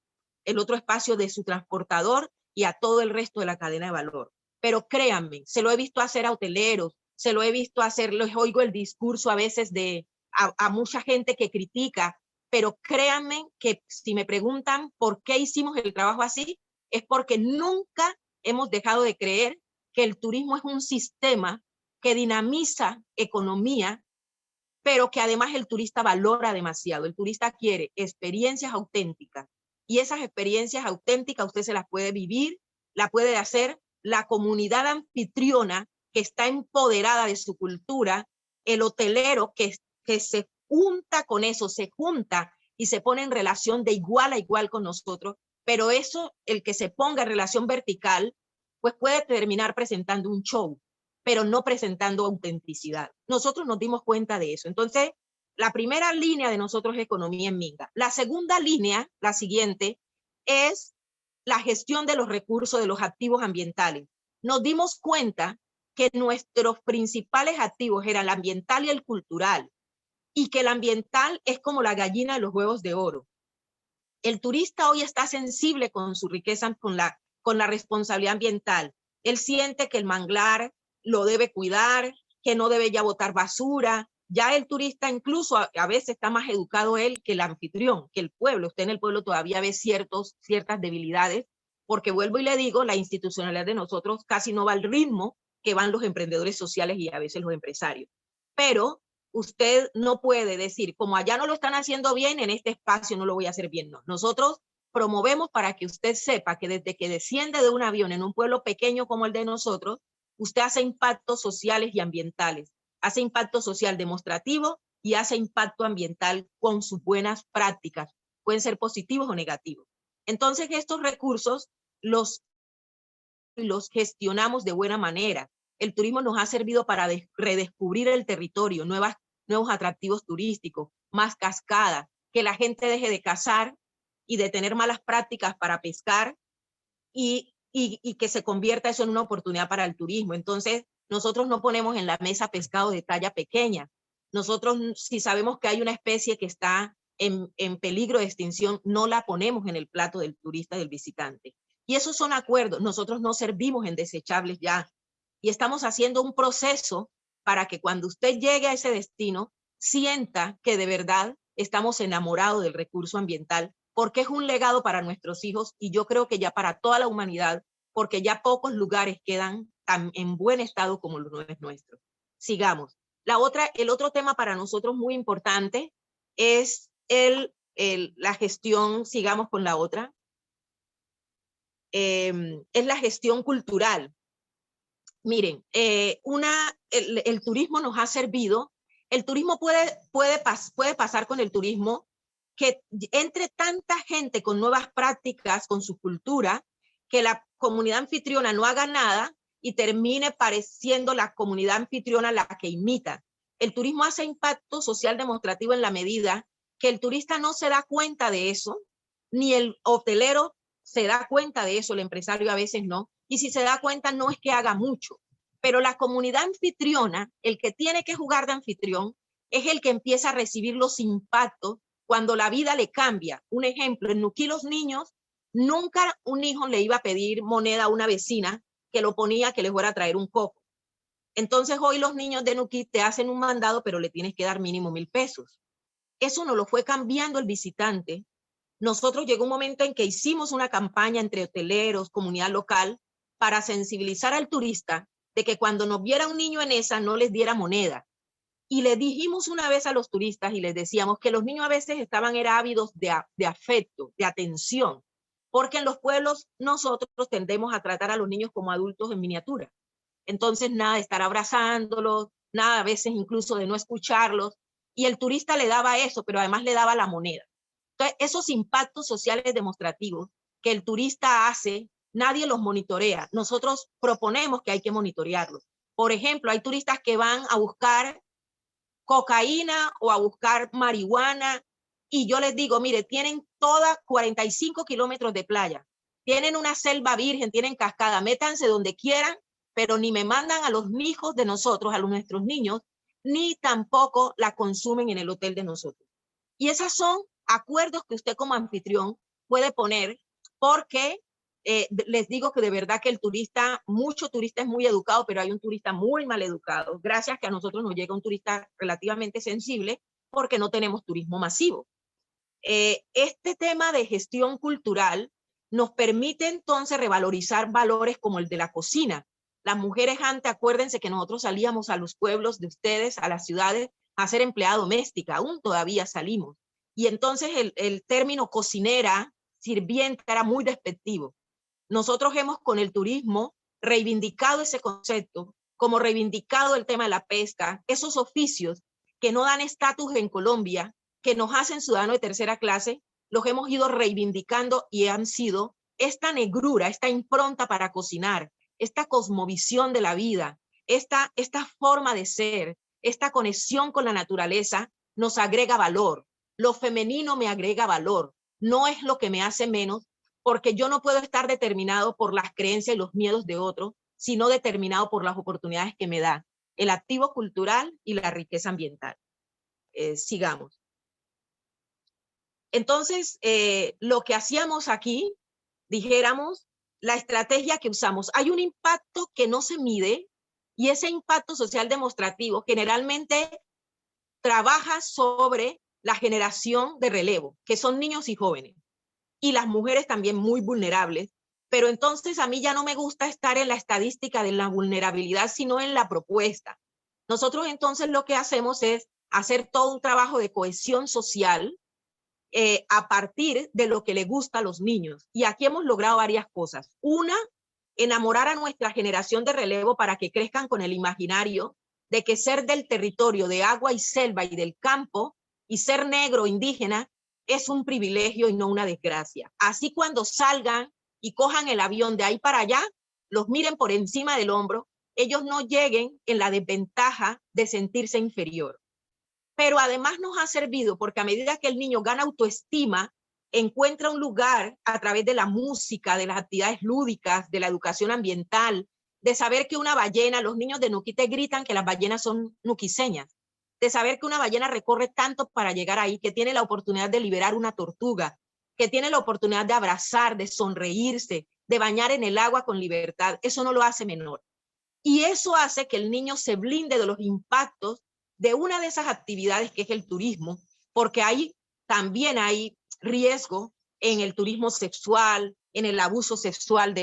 el otro espacio de su transportador y a todo el resto de la cadena de valor. Pero créanme, se lo he visto hacer a hoteleros, se lo he visto hacer, les oigo el discurso a veces a mucha gente que critica, pero créanme que si me preguntan por qué hicimos el trabajo así, es porque nunca hemos dejado de creer que el turismo es un sistema que dinamiza economía, pero que además el turista valora demasiado. El turista quiere experiencias auténticas y esas experiencias auténticas usted se las puede vivir, la puede hacer la comunidad anfitriona que está empoderada de su cultura, el hotelero que se junta con eso, se junta y se pone en relación de igual a igual con nosotros, pero eso, el que se ponga en relación vertical, pues puede terminar presentando un show, pero no presentando autenticidad. Nosotros nos dimos cuenta de eso. Entonces, la primera línea de nosotros es economía en Minga. La segunda línea, la siguiente, es la gestión de los recursos de los activos ambientales. Nos dimos cuenta que nuestros principales activos eran el ambiental y el cultural, y que el ambiental es como la gallina de los huevos de oro. El turista hoy está sensible con su riqueza, con la responsabilidad ambiental. Él siente que el manglar lo debe cuidar, que no debe ya botar basura. Ya el turista incluso a veces está más educado él que el anfitrión, que el pueblo. Usted en el pueblo todavía ve ciertas debilidades, porque vuelvo y le digo, la institucionalidad de nosotros casi no va al ritmo que van los emprendedores sociales y a veces los empresarios. Pero usted no puede decir, como allá no lo están haciendo bien, en este espacio no lo voy a hacer bien. No. Nosotros promovemos para que usted sepa que desde que desciende de un avión en un pueblo pequeño como el de nosotros, usted hace impactos sociales y ambientales, hace impacto social demostrativo y hace impacto ambiental con sus buenas prácticas. Pueden ser positivos o negativos. Entonces, estos recursos los gestionamos de buena manera. El turismo nos ha servido para redescubrir el territorio, nuevos atractivos turísticos, más cascadas, que la gente deje de cazar y de tener malas prácticas para pescar y que se convierta eso en una oportunidad para el turismo. Entonces, nosotros no ponemos en la mesa pescado de talla pequeña. Nosotros, si sabemos que hay una especie que está en peligro de extinción, no la ponemos en el plato del turista, del visitante. Y esos son acuerdos. Nosotros no servimos en desechables ya. Y estamos haciendo un proceso para que cuando usted llegue a ese destino, sienta que de verdad estamos enamorados del recurso ambiental, porque es un legado para nuestros hijos y yo creo que ya para toda la humanidad, porque ya pocos lugares quedan tan en buen estado como lo es nuestro. Sigamos. El otro tema para nosotros muy importante es la gestión, sigamos con la otra, es la gestión cultural. Miren, el turismo nos ha servido. El turismo puede pasar con el turismo que entre tanta gente con nuevas prácticas, con su cultura, que la comunidad anfitriona no haga nada y termine pareciendo la comunidad anfitriona la que imita. El turismo hace impacto social demostrativo en la medida que el turista no se da cuenta de eso, ni el hotelero se da cuenta de eso, el empresario a veces no, y si se da cuenta no es que haga mucho, pero la comunidad anfitriona, el que tiene que jugar de anfitrión, es el que empieza a recibir los impactos cuando la vida le cambia. Un ejemplo, en Nuquí los niños, nunca un hijo le iba a pedir moneda a una vecina que lo ponía que le fuera a traer un coco. Entonces hoy los niños de Nuquí te hacen un mandado, pero le tienes que dar mínimo 1.000 pesos. Eso no lo fue cambiando el visitante. Nosotros llegó un momento en que hicimos una campaña entre hoteleros, comunidad local, para sensibilizar al turista de que cuando nos viera un niño en esa no les diera moneda. Y le dijimos una vez a los turistas y les decíamos que los niños a veces estaban ávidos de afecto, de atención, porque en los pueblos nosotros tendemos a tratar a los niños como adultos en miniatura. Entonces nada de estar abrazándolos, nada a veces incluso de no escucharlos. Y el turista le daba eso, pero además le daba la moneda. Entonces, esos impactos sociales demostrativos que el turista hace, nadie los monitorea. Nosotros proponemos que hay que monitorearlos. Por ejemplo, hay turistas que van a buscar cocaína o a buscar marihuana y yo les digo, mire, tienen todas 45 kilómetros de playa, tienen una selva virgen, tienen cascada, métanse donde quieran, pero ni me mandan a los hijos de nosotros, a nuestros niños, ni tampoco la consumen en el hotel de nosotros. Y esos son acuerdos que usted como anfitrión puede poner porque les digo que de verdad que el turista, mucho turista es muy educado, pero hay un turista muy mal educado. Gracias que a nosotros nos llega un turista relativamente sensible porque no tenemos turismo masivo. Este tema de gestión cultural nos permite entonces revalorizar valores como el de la cocina. Las mujeres antes, acuérdense que nosotros salíamos a los pueblos de ustedes, a las ciudades, a ser empleada doméstica, aún todavía salimos. Y entonces el término cocinera, sirvienta, era muy despectivo. Nosotros hemos con el turismo reivindicado ese concepto, como reivindicado el tema de la pesca, esos oficios que no dan estatus en Colombia, que nos hacen ciudadanos de tercera clase, los hemos ido reivindicando y han sido esta negrura, esta impronta para cocinar, esta cosmovisión de la vida, esta forma de ser, esta conexión con la naturaleza nos agrega valor. Lo femenino me agrega valor, no es lo que me hace menos, porque yo no puedo estar determinado por las creencias y los miedos de otros, sino determinado por las oportunidades que me da el activo cultural y la riqueza ambiental. Sigamos. Entonces, lo que hacíamos aquí, dijéramos, la estrategia que usamos, hay un impacto que no se mide y ese impacto social demostrativo generalmente trabaja sobre la generación de relevo, que son niños y jóvenes. Y las mujeres también muy vulnerables, pero entonces a mí ya no me gusta estar en la estadística de la vulnerabilidad, sino en la propuesta. Nosotros entonces lo que hacemos es hacer todo un trabajo de cohesión social a partir de lo que le gusta a los niños. Y aquí hemos logrado varias cosas. Una, enamorar a nuestra generación de relevo para que crezcan con el imaginario de que ser del territorio de agua y selva y del campo y ser negro indígena es un privilegio y no una desgracia. Así cuando salgan y cojan el avión de ahí para allá, los miren por encima del hombro, ellos no lleguen en la desventaja de sentirse inferior. Pero además nos ha servido porque a medida que el niño gana autoestima, encuentra un lugar a través de la música, de las actividades lúdicas, de la educación ambiental, de saber que una ballena, los niños de Nuquí te gritan que las ballenas son nuquiseñas, de saber que una ballena recorre tanto para llegar ahí, que tiene la oportunidad de liberar una tortuga, que tiene la oportunidad de abrazar, de sonreírse, de bañar en el agua con libertad. Eso no lo hace menor. Y eso hace que el niño se blinde de los impactos de una de esas actividades que es el turismo, porque ahí también hay riesgo en el turismo sexual, en el abuso sexual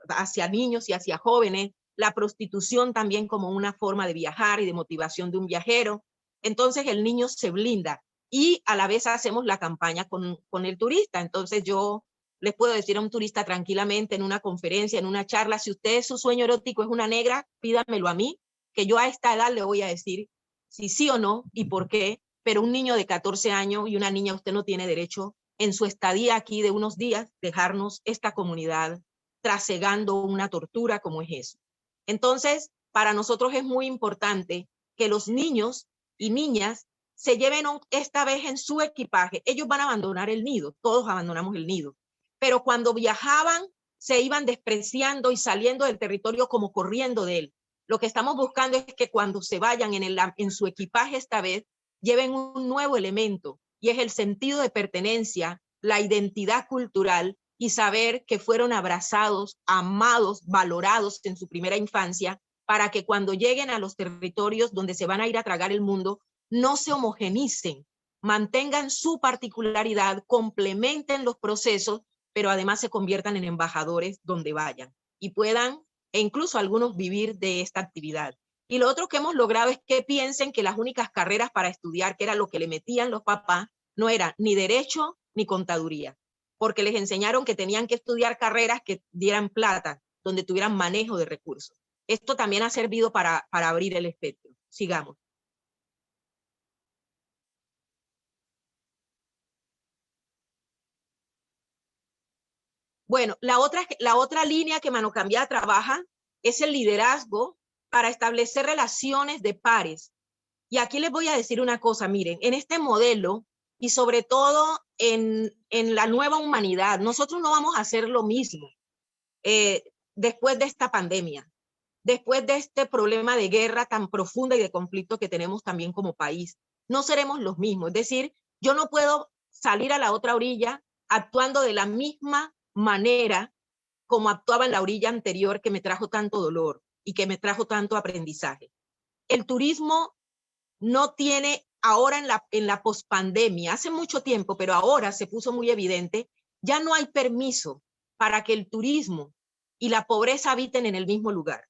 hacia niños y hacia jóvenes, la prostitución también como una forma de viajar y de motivación de un viajero. Entonces el niño se blinda y a la vez hacemos la campaña con el turista. Entonces yo les puedo decir a un turista tranquilamente en una conferencia, en una charla, si usted su sueño erótico es una negra, pídamelo a mí, que yo a esta edad le voy a decir si sí o no y por qué, pero un niño de 14 años y una niña, usted no tiene derecho en su estadía aquí de unos días dejarnos esta comunidad trasegando una tortura como es eso. Entonces, para nosotros es muy importante que los niños y niñas se lleven esta vez en su equipaje. Ellos van a abandonar el nido, todos abandonamos el nido, pero cuando viajaban se iban despreciando y saliendo del territorio como corriendo de él. Lo que estamos buscando es que cuando se vayan en su equipaje esta vez, lleven un nuevo elemento, y es el sentido de pertenencia, la identidad cultural y saber que fueron abrazados, amados, valorados en su primera infancia, para que cuando lleguen a los territorios donde se van a ir a tragar el mundo, no se homogenicen, mantengan su particularidad, complementen los procesos, pero además se conviertan en embajadores donde vayan y puedan, e incluso algunos, vivir de esta actividad. Y lo otro que hemos logrado es que piensen que las únicas carreras para estudiar, que era lo que le metían los papás, no era ni derecho ni contaduría, porque les enseñaron que tenían que estudiar carreras que dieran plata, donde tuvieran manejo de recursos. Esto también ha servido para abrir el espectro. Sigamos. Bueno, la otra línea que Mano Cambiada trabaja es el liderazgo para establecer relaciones de pares. Y aquí les voy a decir una cosa, miren, en este modelo y sobre todo en la nueva humanidad, nosotros no vamos a hacer lo mismo después de esta pandemia, después de este problema de guerra tan profunda y de conflicto que tenemos también como país. No seremos los mismos. Es decir, yo no puedo salir a la otra orilla actuando de la misma manera como actuaba en la orilla anterior, que me trajo tanto dolor y que me trajo tanto aprendizaje. El turismo no tiene ahora en la pospandemia, hace mucho tiempo, pero ahora se puso muy evidente, ya no hay permiso para que el turismo y la pobreza habiten en el mismo lugar.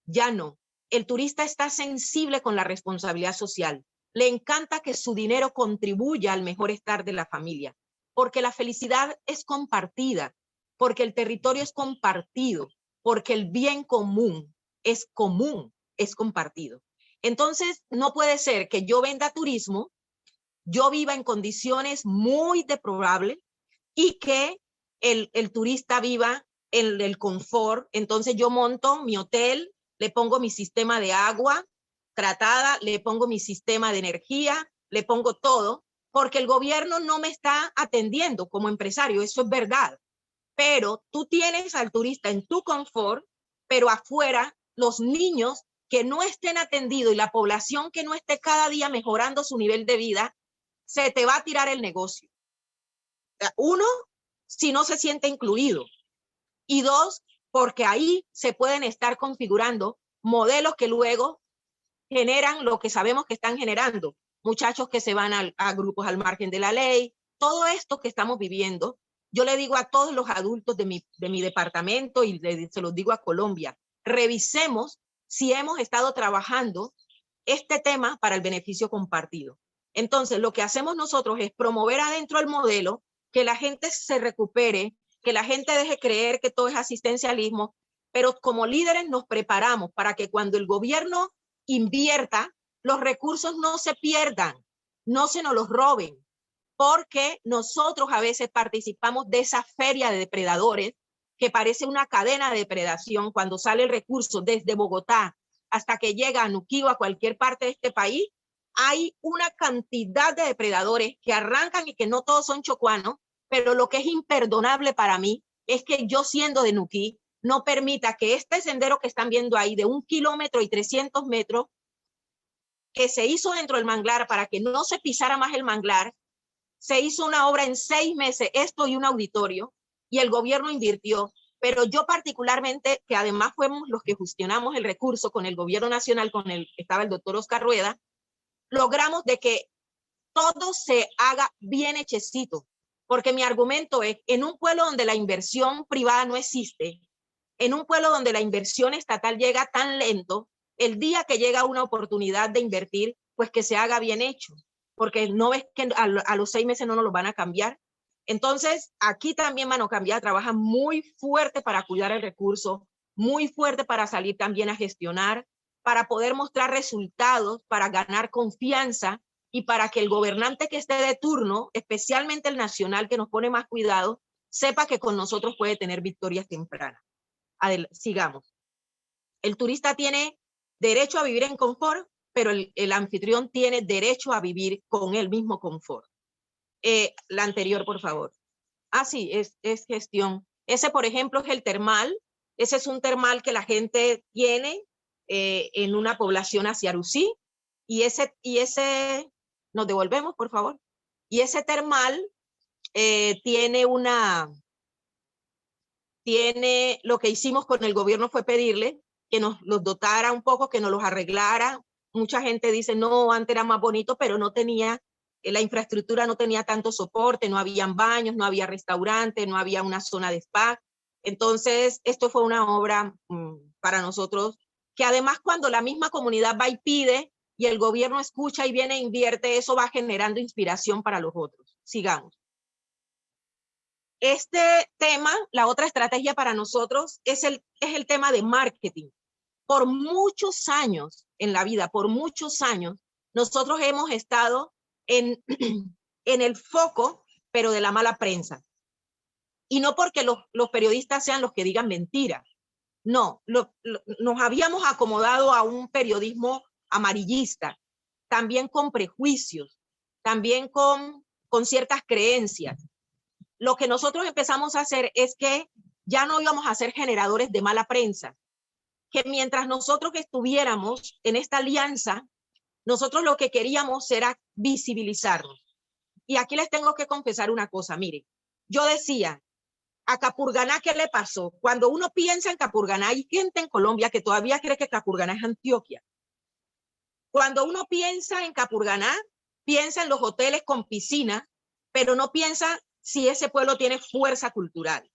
Ya no. El turista está sensible con la responsabilidad social. Le encanta que su dinero contribuya al mejor estar de la familia, porque la felicidad es compartida, porque el territorio es compartido, porque el bien común, es compartido. Entonces, no puede ser que yo venda turismo, yo viva en condiciones muy deplorables y que el turista viva en el confort. Entonces yo monto mi hotel, le pongo mi sistema de agua tratada, le pongo mi sistema de energía, le pongo todo, porque el gobierno no me está atendiendo como empresario, eso es verdad. Pero tú tienes al turista en tu confort, pero afuera los niños que no estén atendidos y la población que no esté cada día mejorando su nivel de vida, se te va a tirar el negocio. Uno, si no se siente incluido. Y dos, porque ahí se pueden estar configurando modelos que luego generan lo que sabemos que están generando. Muchachos que se van a grupos al margen de la ley. Todo esto que estamos viviendo, yo le digo a todos los adultos de mi departamento y se los digo a Colombia, revisemos si hemos estado trabajando este tema para el beneficio compartido. Entonces, lo que hacemos nosotros es promover adentro el modelo, que la gente se recupere, que la gente deje creer que todo es asistencialismo, pero como líderes nos preparamos para que cuando el gobierno invierta, los recursos no se pierdan, no se nos los roben, porque nosotros a veces participamos de esa feria de depredadores que parece una cadena de depredación cuando sale el recurso desde Bogotá hasta que llega a Nuquí o a cualquier parte de este país. Hay una cantidad de depredadores que arrancan y que no todos son chocuanos, pero lo que es imperdonable para mí es que yo, siendo de Nuquí, no permita que este sendero que están viendo ahí de 1 kilómetro y 300 metros, que se hizo dentro del manglar para que no se pisara más el manglar, se hizo una obra en 6 meses, esto y un auditorio, y el gobierno invirtió, pero yo particularmente, que además fuimos los que gestionamos el recurso con el gobierno nacional, con el que estaba el doctor Oscar Rueda, logramos de que todo se haga bien hechecito, porque mi argumento es, en un pueblo donde la inversión privada no existe, en un pueblo donde la inversión estatal llega tan lento, el día que llega una oportunidad de invertir, pues que se haga bien hecho, porque no ves que a los 6 meses no nos lo van a cambiar. Entonces, aquí también Mano Cambiada trabaja muy fuerte para cuidar el recurso, muy fuerte para salir también a gestionar, para poder mostrar resultados, para ganar confianza y para que el gobernante que esté de turno, especialmente el nacional que nos pone más cuidado, sepa que con nosotros puede tener victorias tempranas. Sigamos. El turista tiene derecho a vivir en confort, pero el anfitrión tiene derecho a vivir con el mismo confort. La anterior, por favor. Sí, es gestión. Ese, por ejemplo, es el termal. Ese es un termal que la gente tiene en una población hacia Arusí. Y ese, nos devolvemos, por favor. Y ese termal tiene lo que hicimos con el gobierno fue pedirle que nos los dotara un poco, que nos los arreglara. Mucha gente dice, no, antes era más bonito, pero no tenía, la infraestructura no tenía tanto soporte, no habían baños, no había restaurante, no había una zona de spa. Entonces, esto fue una obra para nosotros, que además cuando la misma comunidad va y pide, y el gobierno escucha y viene e invierte, eso va generando inspiración para los otros. Sigamos. Este tema, la otra estrategia para nosotros es el tema de marketing. Por muchos años en la vida, por muchos años, nosotros hemos estado en el foco, pero de la mala prensa. Y no porque los periodistas sean los que digan mentiras. No, nos habíamos acomodado a un periodismo amarillista, también con prejuicios, también con ciertas creencias. Lo que nosotros empezamos a hacer es que ya no íbamos a ser generadores de mala prensa, que mientras nosotros estuviéramos en esta alianza, nosotros lo que queríamos era visibilizarnos. Y aquí les tengo que confesar una cosa, miren, yo decía, a Capurganá, ¿qué le pasó? Cuando uno piensa en Capurganá, hay gente en Colombia que todavía cree que Capurganá es Antioquia. Cuando uno piensa en Capurganá, piensa en los hoteles con piscina, pero no piensa si ese pueblo tiene fuerza cultural.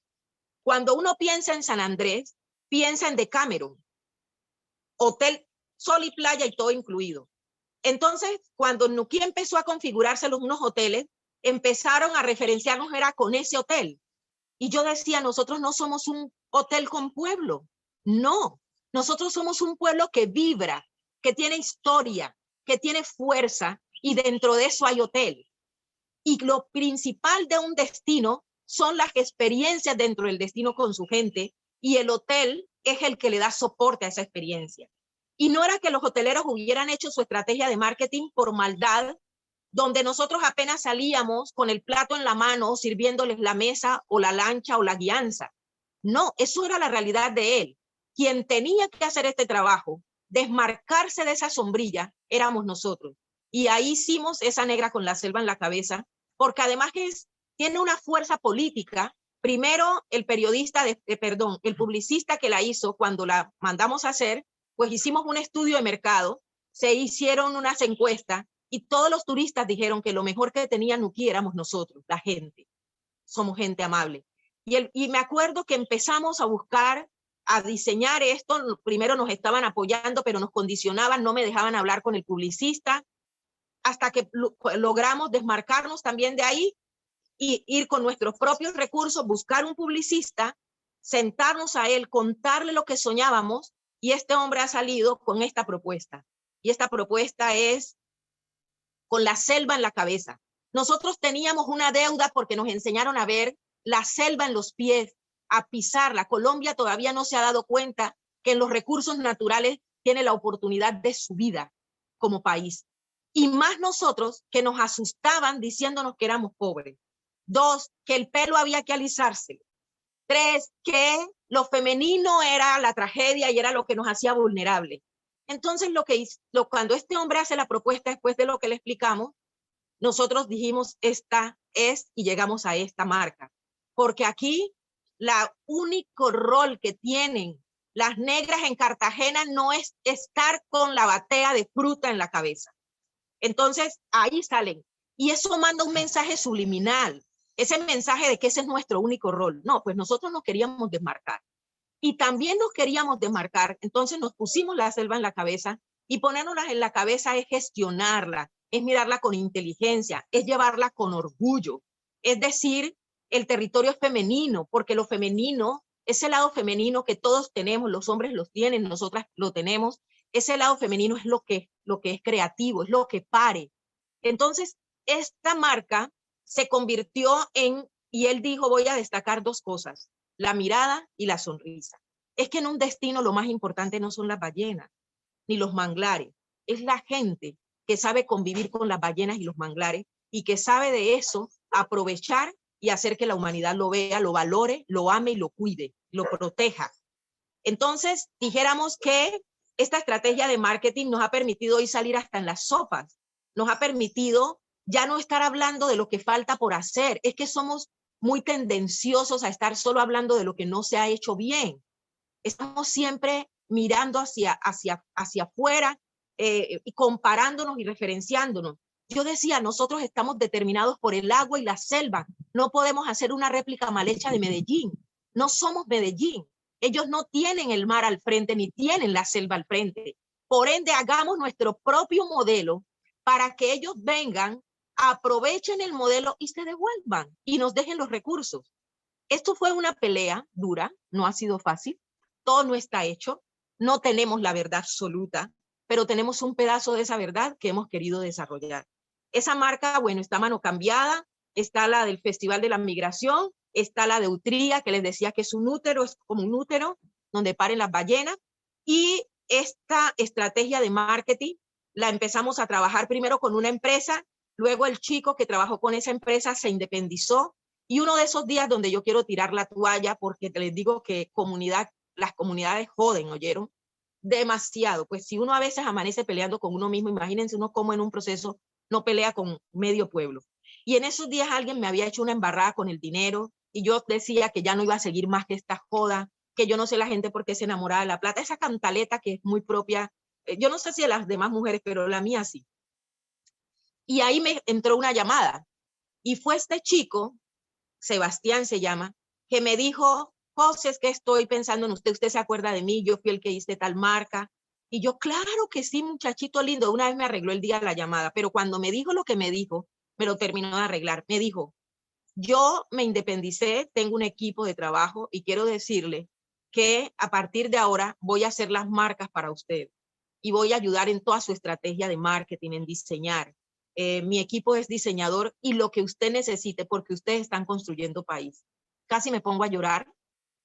Cuando uno piensa en San Andrés, piensa en Decameron, hotel, sol y playa y todo incluido. Entonces, cuando Nuquí empezó a configurarse unos hoteles, empezaron a referenciarnos, era con ese hotel. Y yo decía, nosotros no somos un hotel con pueblo. No, nosotros somos un pueblo que vibra, que tiene historia, que tiene fuerza, y dentro de eso hay hotel. Y lo principal de un destino son las experiencias dentro del destino con su gente, y el hotel es el que le da soporte a esa experiencia. Y no era que los hoteleros hubieran hecho su estrategia de marketing por maldad, donde nosotros apenas salíamos con el plato en la mano, sirviéndoles la mesa o la lancha o la guianza. No, eso era la realidad de él. Quien tenía que hacer este trabajo, desmarcarse de esa sombrilla, éramos nosotros. Y ahí hicimos esa negra con la selva en la cabeza, porque además tiene una fuerza política. Primero, el publicista que la hizo, cuando la mandamos a hacer, pues hicimos un estudio de mercado, se hicieron unas encuestas, y todos los turistas dijeron que lo mejor que tenía Nuquí éramos nosotros, la gente. Somos gente amable. Y me acuerdo que empezamos a buscar, a diseñar esto. Primero nos estaban apoyando, pero nos condicionaban, no me dejaban hablar con el publicista, hasta que logramos desmarcarnos también de ahí y ir con nuestros propios recursos, buscar un publicista, sentarnos a él, contarle lo que soñábamos, y este hombre ha salido con esta propuesta. Y esta propuesta es con la selva en la cabeza. Nosotros teníamos una deuda porque nos enseñaron a ver la selva en los pies, a pisarla. Colombia todavía no se ha dado cuenta que en los recursos naturales tiene la oportunidad de su vida como país. Y más nosotros, que nos asustaban diciéndonos que éramos pobres. 2, que el pelo había que alisarse. 3, que lo femenino era la tragedia y era lo que nos hacía vulnerables. Entonces, cuando este hombre hace la propuesta después de lo que le explicamos, nosotros dijimos, esta es, y llegamos a esta marca. Porque aquí, la único rol que tienen las negras en Cartagena no es estar con la batea de fruta en la cabeza. Entonces, ahí salen. Y eso manda un mensaje subliminal. Ese mensaje de que ese es nuestro único rol. No, pues nosotros nos queríamos desmarcar. Y también nos queríamos desmarcar, entonces nos pusimos la selva en la cabeza, y ponernos en la cabeza es gestionarla, es mirarla con inteligencia, es llevarla con orgullo. Es decir, el territorio es femenino, porque lo femenino, ese lado femenino que todos tenemos, los hombres los tienen, nosotras lo tenemos, ese lado femenino es lo que es creativo, es lo que pare. Entonces, esta marca se convirtió en, y él dijo, voy a destacar dos cosas, la mirada y la sonrisa. Es que en un destino lo más importante no son las ballenas, ni los manglares, es la gente que sabe convivir con las ballenas y los manglares y que sabe de eso aprovechar y hacer que la humanidad lo vea, lo valore, lo ame y lo cuide, lo proteja. Entonces, dijéramos que esta estrategia de marketing nos ha permitido hoy salir hasta en las sopas, nos ha permitido ya no estar hablando de lo que falta por hacer, es que somos muy tendenciosos a estar solo hablando de lo que no se ha hecho bien. Estamos siempre mirando hacia afuera y comparándonos y referenciándonos. Yo decía, nosotros estamos determinados por el agua y la selva. No podemos hacer una réplica mal hecha de Medellín. No somos Medellín. Ellos no tienen el mar al frente ni tienen la selva al frente. Por ende, hagamos nuestro propio modelo para que ellos vengan, aprovechen el modelo y se devuelvan y nos dejen los recursos. Esto fue una pelea dura, no ha sido fácil. Todo no está hecho, no tenemos la verdad absoluta, pero tenemos un pedazo de esa verdad que hemos querido desarrollar. Esa marca, bueno, está Mano Cambiada, está la del Festival de la Migración, está la de Utría, que les decía que es un útero, es como un útero donde paren las ballenas, y esta estrategia de marketing la empezamos a trabajar primero con una empresa, luego el chico que trabajó con esa empresa se independizó, y uno de esos días donde yo quiero tirar la toalla, porque les digo que las comunidades joden, ¿oyeron? Demasiado. Pues si uno a veces amanece peleando con uno mismo, imagínense uno cómo en un proceso no pelea con medio pueblo. Y en esos días alguien me había hecho una embarrada con el dinero y yo decía que ya no iba a seguir más que esta joda, que yo no sé la gente por qué se enamora de la plata, esa cantaleta que es muy propia, yo no sé si de las demás mujeres, pero la mía sí. Y ahí me entró una llamada y fue este chico, Sebastián se llama, que me dijo, José, es que estoy pensando en usted, usted se acuerda de mí, yo fui el que hice tal marca. Y yo, claro que sí, muchachito lindo, una vez me arregló el día la llamada, pero cuando me dijo lo que me dijo, me lo terminó de arreglar. Me dijo, yo me independicé, tengo un equipo de trabajo y quiero decirle que a partir de ahora voy a hacer las marcas para usted y voy a ayudar en toda su estrategia de marketing, en diseñar. Mi equipo es diseñador y lo que usted necesite porque ustedes están construyendo país. Casi me pongo a llorar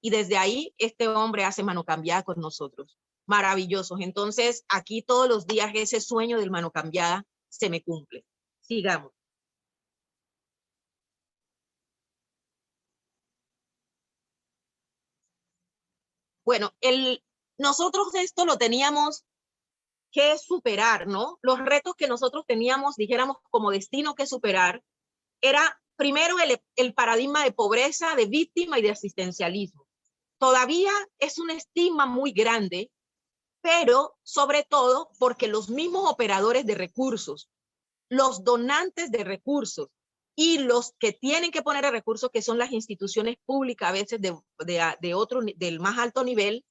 y desde ahí este hombre hace Mano Cambiada con nosotros. Maravillosos. Entonces aquí todos los días ese sueño del Mano Cambiada se me cumple. Sigamos. Bueno, nosotros esto lo teníamos que superar, ¿no? Los retos que nosotros teníamos, dijéramos, como destino que superar, era primero el paradigma de pobreza, de víctima y de asistencialismo. Todavía es un estigma muy grande, pero sobre todo porque los mismos operadores de recursos, los donantes de recursos y los que tienen que poner recursos, que son las instituciones públicas, a veces del más alto nivel,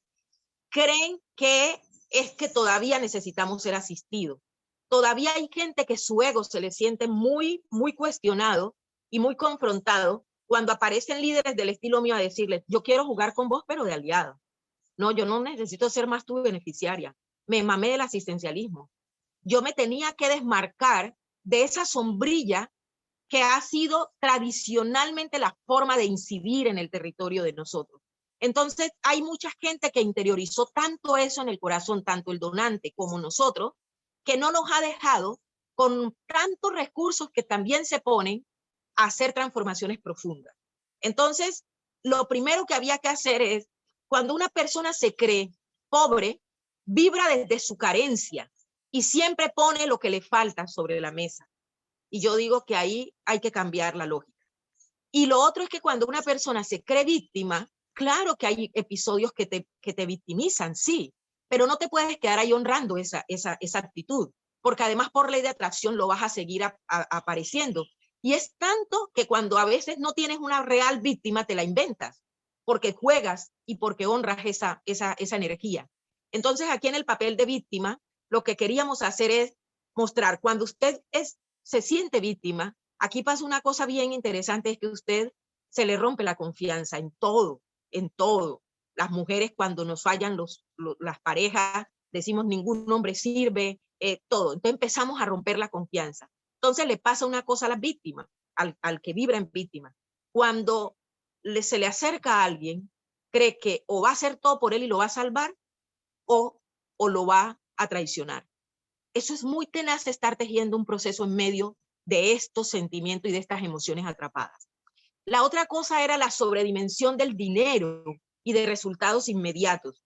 creen que es que todavía necesitamos ser asistidos. Todavía hay gente que su ego se le siente muy, muy cuestionado y muy confrontado cuando aparecen líderes del estilo mío a decirles, yo quiero jugar con vos, pero de aliado. No, yo no necesito ser más tu beneficiaria. Me mamé del asistencialismo. Yo me tenía que desmarcar de esa sombrilla que ha sido tradicionalmente la forma de incidir en el territorio de nosotros. Entonces, hay mucha gente que interiorizó tanto eso en el corazón, tanto el donante como nosotros, que no nos ha dejado con tantos recursos que también se ponen a hacer transformaciones profundas. Entonces, lo primero que había que hacer es, cuando una persona se cree pobre, vibra desde su carencia y siempre pone lo que le falta sobre la mesa. Y yo digo que ahí hay que cambiar la lógica. Y lo otro es que cuando una persona se cree víctima, claro que hay episodios que te victimizan, sí, pero no te puedes quedar ahí honrando esa actitud, porque además por ley de atracción lo vas a seguir apareciendo. Y es tanto que cuando a veces no tienes una real víctima, te la inventas, porque juegas y porque honras esa energía. Entonces aquí en el papel de víctima, lo que queríamos hacer es mostrar, cuando usted se siente víctima, aquí pasa una cosa bien interesante, es que usted se le rompe la confianza en todo, en todo. Las mujeres cuando nos fallan las parejas, decimos ningún hombre sirve, todo. Entonces empezamos a romper la confianza. Entonces le pasa una cosa a las víctimas, al que vibra en víctima. Cuando se le acerca a alguien, cree que o va a hacer todo por él y lo va a salvar o lo va a traicionar. Eso es muy tenaz, estar tejiendo un proceso en medio de estos sentimientos y de estas emociones atrapadas. La otra cosa era la sobredimensión del dinero y de resultados inmediatos.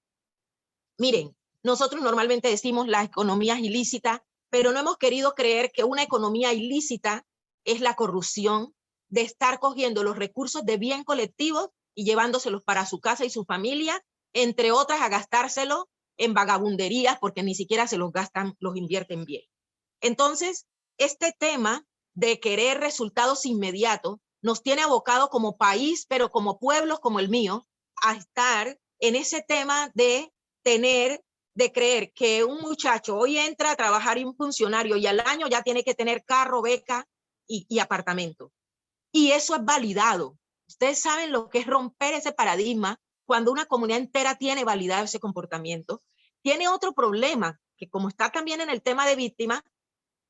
Miren, nosotros normalmente decimos la economía es ilícita, pero no hemos querido creer que una economía ilícita es la corrupción de estar cogiendo los recursos de bien colectivos y llevándoselos para su casa y su familia, entre otras a gastárselo en vagabunderías porque ni siquiera se los gastan, los invierten bien. Entonces, este tema de querer resultados inmediatos nos tiene abocado como país, pero como pueblos como el mío, a estar en ese tema de creer que un muchacho hoy entra a trabajar y un funcionario y al año ya tiene que tener carro, beca y apartamento. Y eso es validado. Ustedes saben lo que es romper ese paradigma cuando una comunidad entera tiene validado ese comportamiento. Tiene otro problema, que como está también en el tema de víctimas,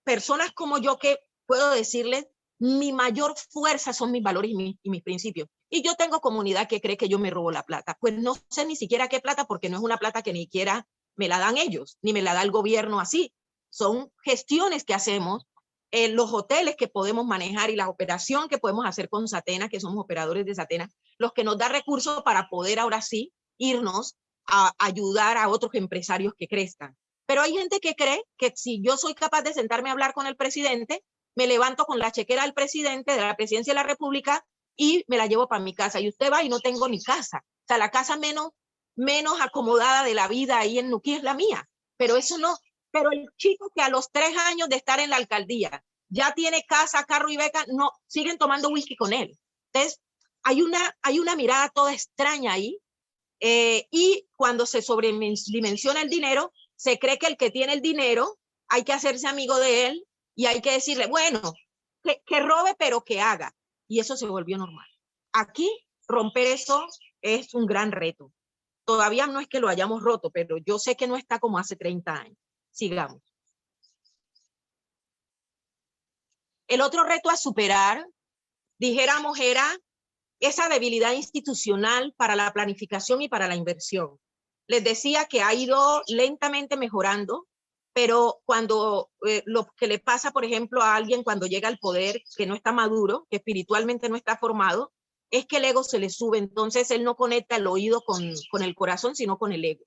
personas como yo que puedo decirles, mi mayor fuerza son mis valores y mis principios. Y yo tengo comunidad que cree que yo me robo la plata. Pues no sé ni siquiera qué plata, porque no es una plata que ni siquiera me la dan ellos, ni me la da el gobierno así. Son gestiones que hacemos, los hoteles que podemos manejar y la operación que podemos hacer con Satena, que somos operadores de Satena, los que nos da recursos para poder ahora sí irnos a ayudar a otros empresarios que crezcan. Pero hay gente que cree que si yo soy capaz de sentarme a hablar con el presidente, me levanto con la chequera del presidente de la presidencia de la República y me la llevo para mi casa. Y usted va y no tengo ni casa. O sea, la casa menos acomodada de la vida ahí en Nuquí es la mía. Pero eso no. Pero el chico que a los 3 años de estar en la alcaldía ya tiene casa, carro y beca, no, siguen tomando whisky con él. Entonces, hay una mirada toda extraña ahí. Y cuando se sobredimensiona el dinero, se cree que el que tiene el dinero hay que hacerse amigo de él y hay que decirle, bueno, que robe, pero que haga. Y eso se volvió normal. Aquí romper eso es un gran reto. Todavía no es que lo hayamos roto, pero yo sé que no está como hace 30 años. Sigamos. El otro reto a superar, dijéramos, era esa debilidad institucional para la planificación y para la inversión. Les decía que ha ido lentamente mejorando, pero cuando lo que le pasa, por ejemplo, a alguien cuando llega al poder, que no está maduro, que espiritualmente no está formado, es que el ego se le sube, entonces él no conecta el oído con el corazón, sino con el ego.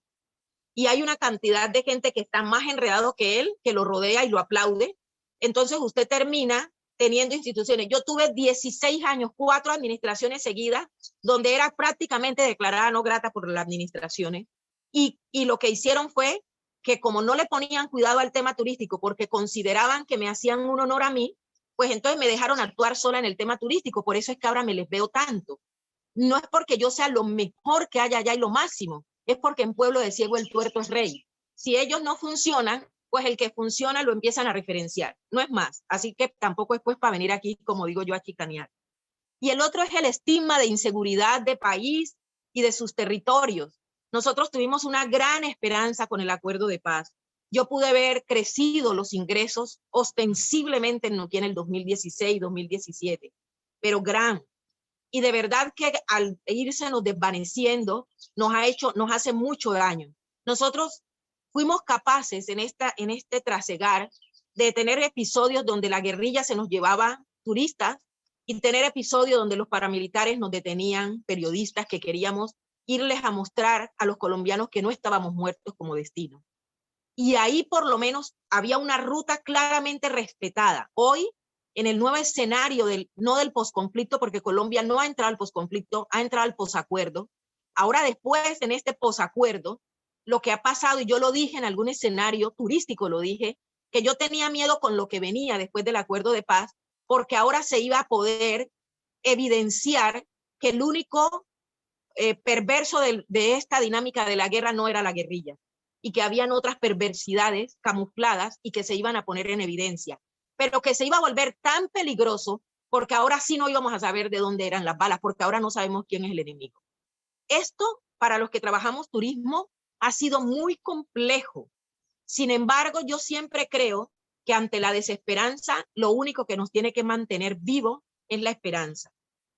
Y hay una cantidad de gente que está más enredado que él, que lo rodea y lo aplaude. Entonces usted termina teniendo instituciones. Yo tuve 16 años, 4 administraciones seguidas, donde era prácticamente declarada no grata por las administraciones. Y lo que hicieron fue que como no le ponían cuidado al tema turístico, porque consideraban que me hacían un honor a mí, pues entonces me dejaron actuar sola en el tema turístico. Por eso es que ahora me les veo tanto. No es porque yo sea lo mejor que haya allá y lo máximo, es porque en pueblo de ciego el tuerto es rey. Si ellos no funcionan, pues el que funciona lo empiezan a referenciar, no es más. Así que tampoco es pues para venir aquí, como digo yo, a chicanear. Y el otro es el estigma de inseguridad de país y de sus territorios. Nosotros tuvimos una gran esperanza con el acuerdo de paz. Yo pude ver crecido los ingresos ostensiblemente en Nuquí en el 2016, 2017, pero gran. Y de verdad que al irse nos desvaneciendo, nos hace mucho daño. Nosotros fuimos capaces en este trasegar de tener episodios donde la guerrilla se nos llevaba turistas y tener episodios donde los paramilitares nos detenían, periodistas que queríamos irles a mostrar a los colombianos que no estábamos muertos como destino. Y ahí por lo menos había una ruta claramente respetada. Hoy, en el nuevo escenario no del posconflicto, porque Colombia no ha entrado al posconflicto, ha entrado al posacuerdo. Ahora después, en este posacuerdo, lo que ha pasado, y yo lo dije en algún escenario turístico, lo dije, que yo tenía miedo con lo que venía después del acuerdo de paz, porque ahora se iba a poder evidenciar que el único perverso de esta dinámica de la guerra no era la guerrilla, y que habían otras perversidades camufladas y que se iban a poner en evidencia, pero que se iba a volver tan peligroso porque ahora sí no íbamos a saber de dónde eran las balas, porque ahora no sabemos quién es el enemigo. Esto, para los que trabajamos turismo, ha sido muy complejo. Sin embargo, yo siempre creo que ante la desesperanza, lo único que nos tiene que mantener vivos es la esperanza.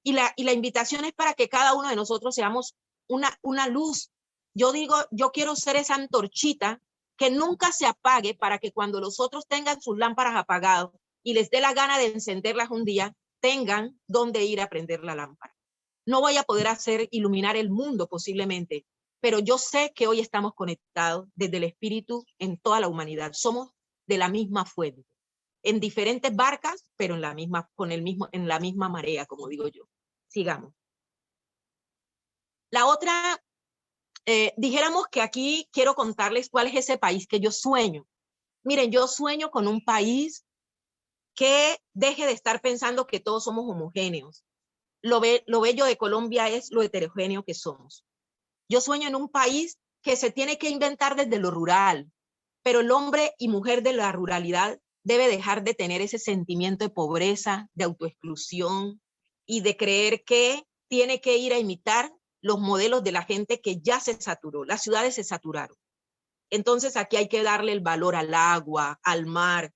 Y la invitación es para que cada uno de nosotros seamos una luz. Yo digo, yo quiero ser esa antorchita que nunca se apague, para que cuando los otros tengan sus lámparas apagadas y les dé la gana de encenderlas un día, tengan dónde ir a prender la lámpara. No voy a poder iluminar el mundo posiblemente, pero yo sé que hoy estamos conectados desde el espíritu en toda la humanidad. Somos de la misma fuente, en diferentes barcas, pero en la misma marea, como digo yo. Sigamos. La otra, dijéramos que aquí quiero contarles cuál es ese país que yo sueño. Miren, yo sueño con un país que deje de estar pensando que todos somos homogéneos. Lo bello de Colombia es lo heterogéneo que somos. Yo sueño en un país que se tiene que inventar desde lo rural, pero el hombre y mujer de la ruralidad debe dejar de tener ese sentimiento de pobreza, de autoexclusión y de creer que tiene que ir a imitar los modelos de la gente que ya se saturó. Las ciudades se saturaron. Entonces aquí hay que darle el valor al agua, al mar,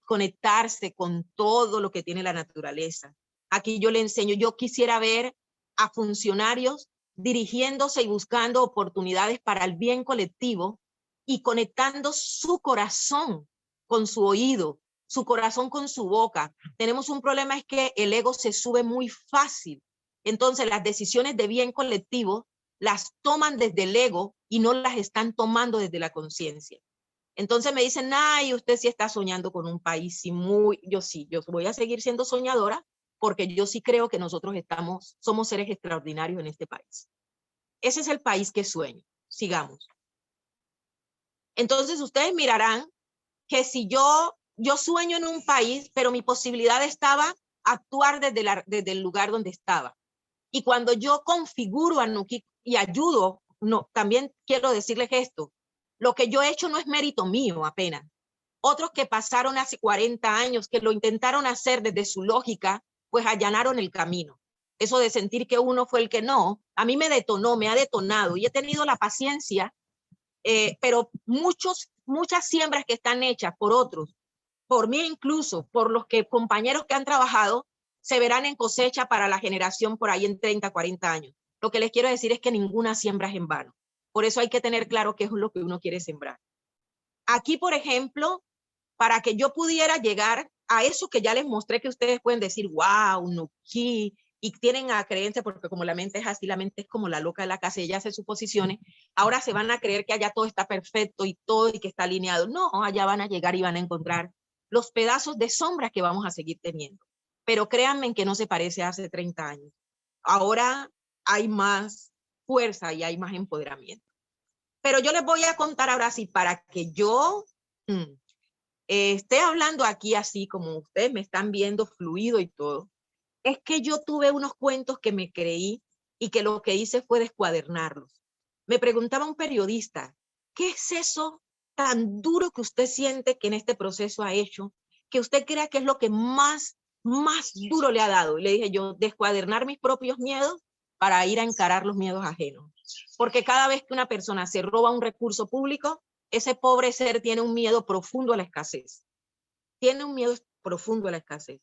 conectarse con todo lo que tiene la naturaleza. Aquí yo le enseño, yo quisiera ver a funcionarios dirigiéndose y buscando oportunidades para el bien colectivo y conectando su corazón con su oído, su corazón con su boca. Tenemos un problema, es que el ego se sube muy fácil. Entonces las decisiones de bien colectivo las toman desde el ego y no las están tomando desde la conciencia. Entonces me dicen, ay, usted sí está soñando con un país, sí, yo sí, yo voy a seguir siendo soñadora, porque yo sí creo que nosotros somos seres extraordinarios en este país. Ese es el país que sueño. Sigamos. Entonces ustedes mirarán que si yo sueño en un país, pero mi posibilidad estaba actuar desde el lugar donde estaba. Y cuando yo configuro a Nuki y ayudo, no, también quiero decirles esto, lo que yo he hecho no es mérito mío apenas. Otros que pasaron hace 40 años, que lo intentaron hacer desde su lógica, pues allanaron el camino. Eso de sentir que uno fue el que no, a mí me detonó, me ha detonado y he tenido la paciencia, pero muchas siembras que están hechas por otros, por mí incluso, por los compañeros que han trabajado, se verán en cosecha para la generación por ahí en 30, 40 años. Lo que les quiero decir es que ninguna siembra es en vano. Por eso hay que tener claro qué es lo que uno quiere sembrar. Aquí, por ejemplo, para que yo pudiera llegar a eso que ya les mostré, que ustedes pueden decir, wow, Nuki, y tienen a creencia, porque como la mente es así, la mente es como la loca de la casa, ella hace suposiciones, ahora se van a creer que allá todo está perfecto y todo y que está alineado. No, allá van a llegar y van a encontrar los pedazos de sombra que vamos a seguir teniendo. Pero créanme en que no se parece a hace 30 años. Ahora hay más fuerza y hay más empoderamiento. Pero yo les voy a contar ahora sí, para que yo esté hablando aquí así como ustedes me están viendo fluido y todo, es que yo tuve unos cuentos que me creí y que lo que hice fue descuadernarlos. Me preguntaba un periodista, ¿qué es eso tan duro que usted siente que en este proceso ha hecho, que usted crea que es lo que más duro le ha dado? Y le dije yo, descuadernar mis propios miedos para ir a encarar los miedos ajenos. Porque cada vez que una persona se roba un recurso público, ese pobre ser tiene un miedo profundo a la escasez. Tiene un miedo profundo a la escasez.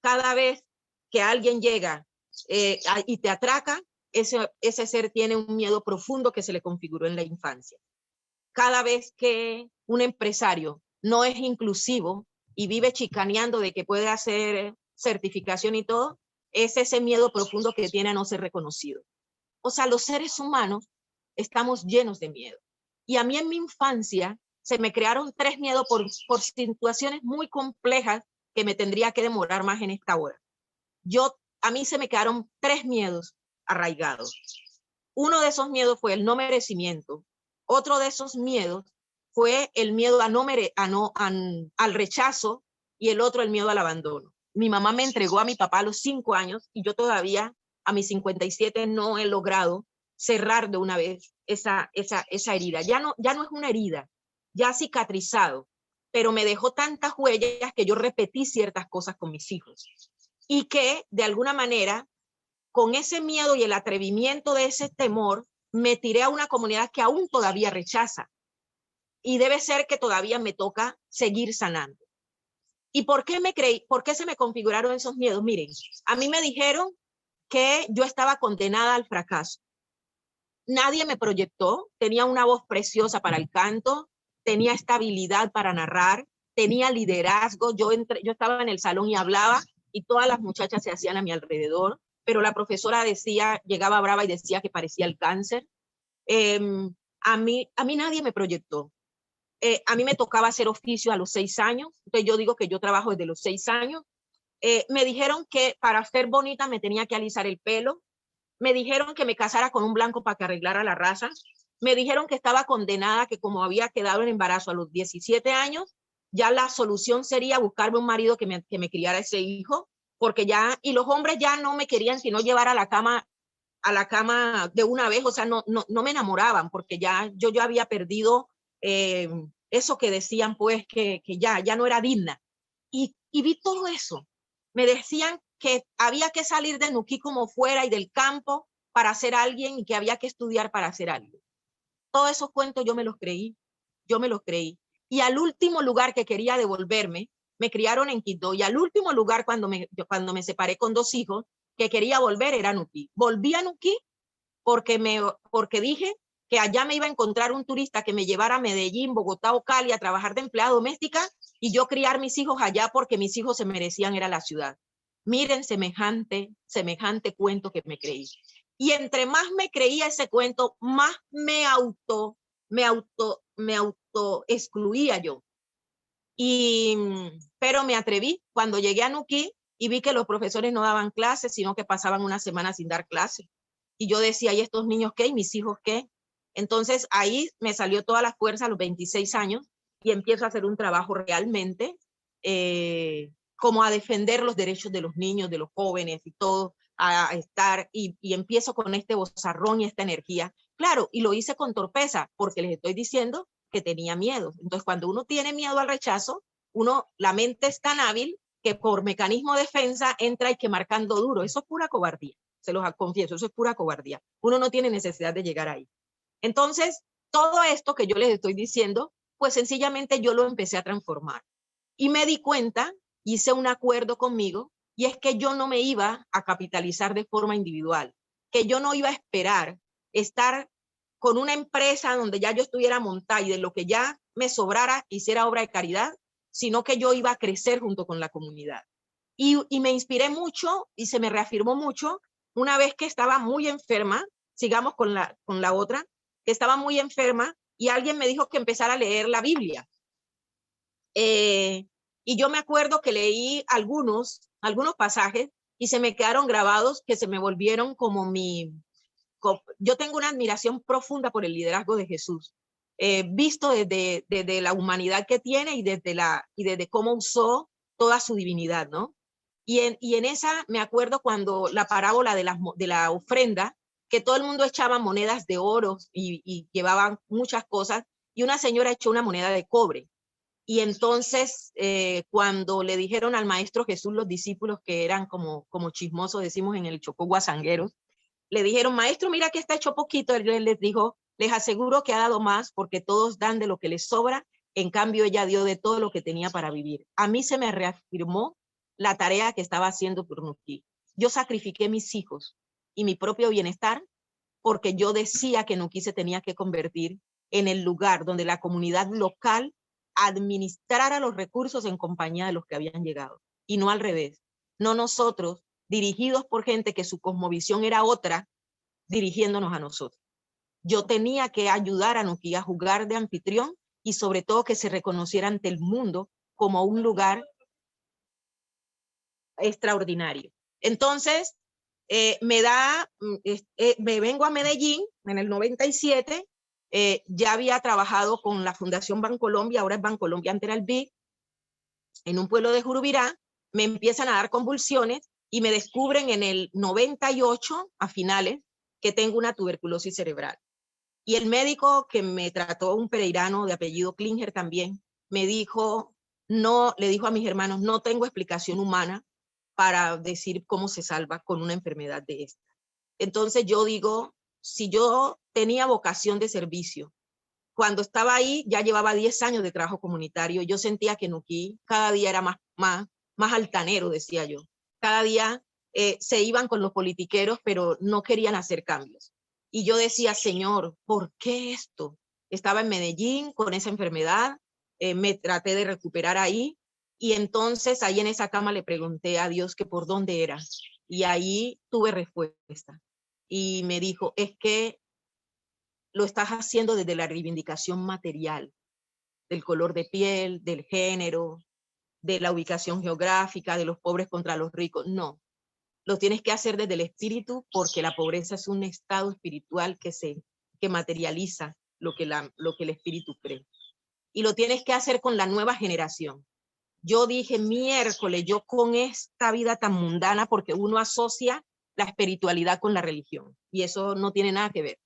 Cada vez que alguien llega y te atraca, ese ser tiene un miedo profundo que se le configuró en la infancia. Cada vez que un empresario no es inclusivo y vive chicaneando de que puede hacer certificación y todo, es ese miedo profundo que tiene a no ser reconocido. O sea, los seres humanos estamos llenos de miedo. Y a mí en mi infancia se me crearon 3 miedos por situaciones muy complejas que me tendría que demorar más en esta hora. A mí se me quedaron 3 miedos arraigados. Uno de esos miedos fue el no merecimiento. Otro de esos miedos fue el miedo al rechazo y el otro el miedo al abandono. Mi mamá me entregó a mi papá a los 5 años y yo todavía a mis 57 no he logrado cerrar de una vez esa herida. Ya no es una herida, ya ha cicatrizado, pero me dejó tantas huellas que yo repetí ciertas cosas con mis hijos. y que de alguna manera, con ese miedo y el atrevimiento de ese temor, me tiré a una comunidad que aún todavía rechaza. Y debe ser que todavía me toca seguir sanando. ¿Y por qué por qué se me configuraron esos miedos? Miren, a mí me dijeron que yo estaba condenada al fracaso. Nadie me proyectó, tenía una voz preciosa para el canto, tenía estabilidad para narrar, tenía liderazgo. Yo estaba en el salón y hablaba y todas las muchachas se hacían a mi alrededor, pero la profesora decía, llegaba brava y decía que parecía el cáncer. A mí nadie me proyectó. A mí me tocaba hacer oficio a los 6 años, entonces yo digo que yo trabajo desde los 6 años. Me dijeron que para ser bonita me tenía que alisar el pelo, me dijeron que me casara con un blanco para que arreglara la raza, me dijeron que estaba condenada, que como había quedado en embarazo a los 17 años, ya la solución sería buscarme un marido que me criara ese hijo, porque ya, y los hombres ya no me querían sino llevar a la cama de una vez, o sea, no me enamoraban, porque ya yo había perdido eso que decían, pues, que ya no era digna. Y vi todo eso. Me decían que había que salir de Nuquí como fuera y del campo para ser alguien y que había que estudiar para ser alguien. Todos esos cuentos yo me los creí. Y al último lugar que quería devolverme, me criaron en Quito, y al último lugar cuando me separé con 2 hijos, que quería volver era Nuquí. Volví a Nuquí porque dije que allá me iba a encontrar un turista que me llevara a Medellín, Bogotá o Cali a trabajar de empleada doméstica y yo criar mis hijos allá porque mis hijos se merecían era la ciudad. Miren semejante cuento que me creí. Y entre más me creía ese cuento, más me auto excluía yo. Pero me atreví cuando llegué a Nuquí y vi que los profesores no daban clases, sino que pasaban una semana sin dar clases. Y yo decía, ¿y estos niños qué? ¿Y mis hijos qué? Entonces ahí me salió toda la fuerza a los 26 años y empiezo a hacer un trabajo realmente como a defender los derechos de los niños, de los jóvenes y todo, a estar y empiezo con este vozarrón y esta energía. Claro, y lo hice con torpeza porque les estoy diciendo que tenía miedo. Entonces cuando uno tiene miedo al rechazo, la mente es tan hábil que por mecanismo de defensa entra y que marcando duro. Eso es pura cobardía. Se los confieso, eso es pura cobardía. Uno no tiene necesidad de llegar ahí. Entonces, todo esto que yo les estoy diciendo, pues sencillamente yo lo empecé a transformar. Y me di cuenta, hice un acuerdo conmigo, y es que yo no me iba a capitalizar de forma individual, que yo no iba a esperar estar con una empresa donde ya yo estuviera montada y de lo que ya me sobrara hiciera obra de caridad, sino que yo iba a crecer junto con la comunidad. Y me inspiré mucho y se me reafirmó mucho una vez que estaba muy enferma, sigamos con la otra, que estaba muy enferma y alguien me dijo que empezara a leer la Biblia. Y yo me acuerdo que leí algunos pasajes y se me quedaron grabados que se me volvieron como yo tengo una admiración profunda por el liderazgo de Jesús, visto desde la humanidad que tiene y desde cómo usó toda su divinidad, ¿no? Y en esa me acuerdo cuando la parábola de la ofrenda, que todo el mundo echaba monedas de oro y llevaban muchas cosas, y una señora echó una moneda de cobre. Y entonces, cuando le dijeron al maestro Jesús los discípulos que eran como chismosos, decimos en el Chocó guasangueros, le dijeron, maestro, mira que está hecho poquito. Él les dijo, les aseguro que ha dado más porque todos dan de lo que les sobra. En cambio, ella dio de todo lo que tenía para vivir. A mí se me reafirmó la tarea que estaba haciendo por Nuquí. Yo sacrifiqué mis hijos y mi propio bienestar porque yo decía que Nuquí se tenía que convertir en el lugar donde la comunidad local administrara los recursos en compañía de los que habían llegado y no al revés. No nosotros, dirigidos por gente que su cosmovisión era otra, dirigiéndonos a nosotros. Yo tenía que ayudar a Nuquí a jugar de anfitrión y sobre todo que se reconociera ante el mundo como un lugar extraordinario. Entonces, me vengo a Medellín en el 97, ya había trabajado con la Fundación Bancolombia, ahora es Bancolombia, antes era el BIC, en un pueblo de Jurubirá, me empiezan a dar convulsiones y me descubren en el 98, a finales, que tengo una tuberculosis cerebral. Y el médico que me trató, un pereirano de apellido Klinger también, me dijo, le dijo a mis hermanos, no tengo explicación humana para decir cómo se salva con una enfermedad de esta. Entonces yo digo, si yo tenía vocación de servicio, cuando estaba ahí ya llevaba 10 años de trabajo comunitario, yo sentía que Nuquí cada día era más altanero, decía yo. Cada día se iban con los politiqueros, pero no querían hacer cambios. Y yo decía, Señor, ¿por qué esto? Estaba en Medellín con esa enfermedad, me traté de recuperar ahí, y entonces ahí en esa cama le pregunté a Dios que por dónde era, y ahí tuve respuesta. Y me dijo, es que lo estás haciendo desde la reivindicación material, del color de piel, del género, de la ubicación geográfica, de los pobres contra los ricos. No, lo tienes que hacer desde el espíritu, porque la pobreza es un estado espiritual que materializa lo que el espíritu cree. Y lo tienes que hacer con la nueva generación. Yo dije, miércoles, yo con esta vida tan mundana, porque uno asocia la espiritualidad con la religión, y eso no tiene nada que ver.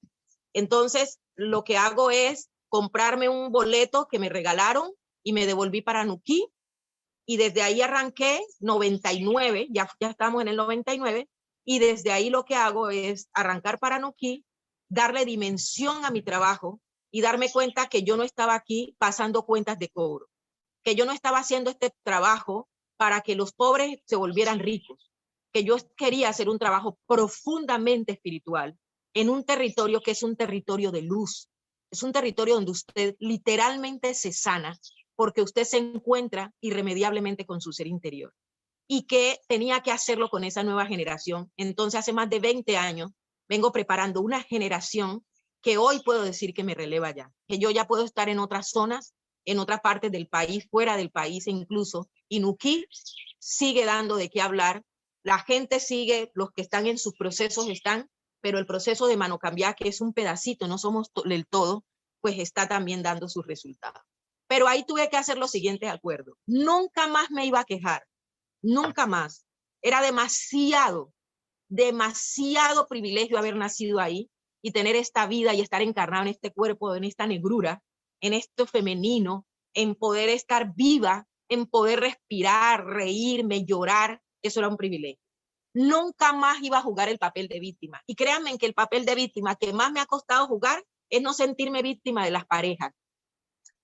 Entonces, lo que hago es comprarme un boleto que me regalaron y me devolví para Nuquí, y desde ahí arranqué 99, ya estamos en el 99, y desde ahí lo que hago es arrancar para Nuquí, darle dimensión a mi trabajo y darme cuenta que yo no estaba aquí pasando cuentas de cobro, que yo no estaba haciendo este trabajo para que los pobres se volvieran ricos, que yo quería hacer un trabajo profundamente espiritual en un territorio que es un territorio de luz, es un territorio donde usted literalmente se sana porque usted se encuentra irremediablemente con su ser interior, y que tenía que hacerlo con esa nueva generación. Entonces hace más de 20 años vengo preparando una generación que hoy puedo decir que me releva ya, que yo ya puedo estar en otras zonas, en otras partes del país, fuera del país, e incluso Nuquí sigue dando de qué hablar, la gente sigue, los que están en sus procesos están, pero el proceso de Manocambiá, que es un pedacito, no somos del todo, pues está también dando sus resultados. Pero ahí tuve que hacer los siguientes acuerdos. Nunca más me iba a quejar, nunca más. Era demasiado privilegio haber nacido ahí y tener esta vida y estar encarnado en este cuerpo, en esta negrura, en esto femenino, en poder estar viva, en poder respirar, reírme, llorar. Eso era un privilegio. Nunca más iba a jugar el papel de víctima. Y créanme que el papel de víctima que más me ha costado jugar es no sentirme víctima de las parejas,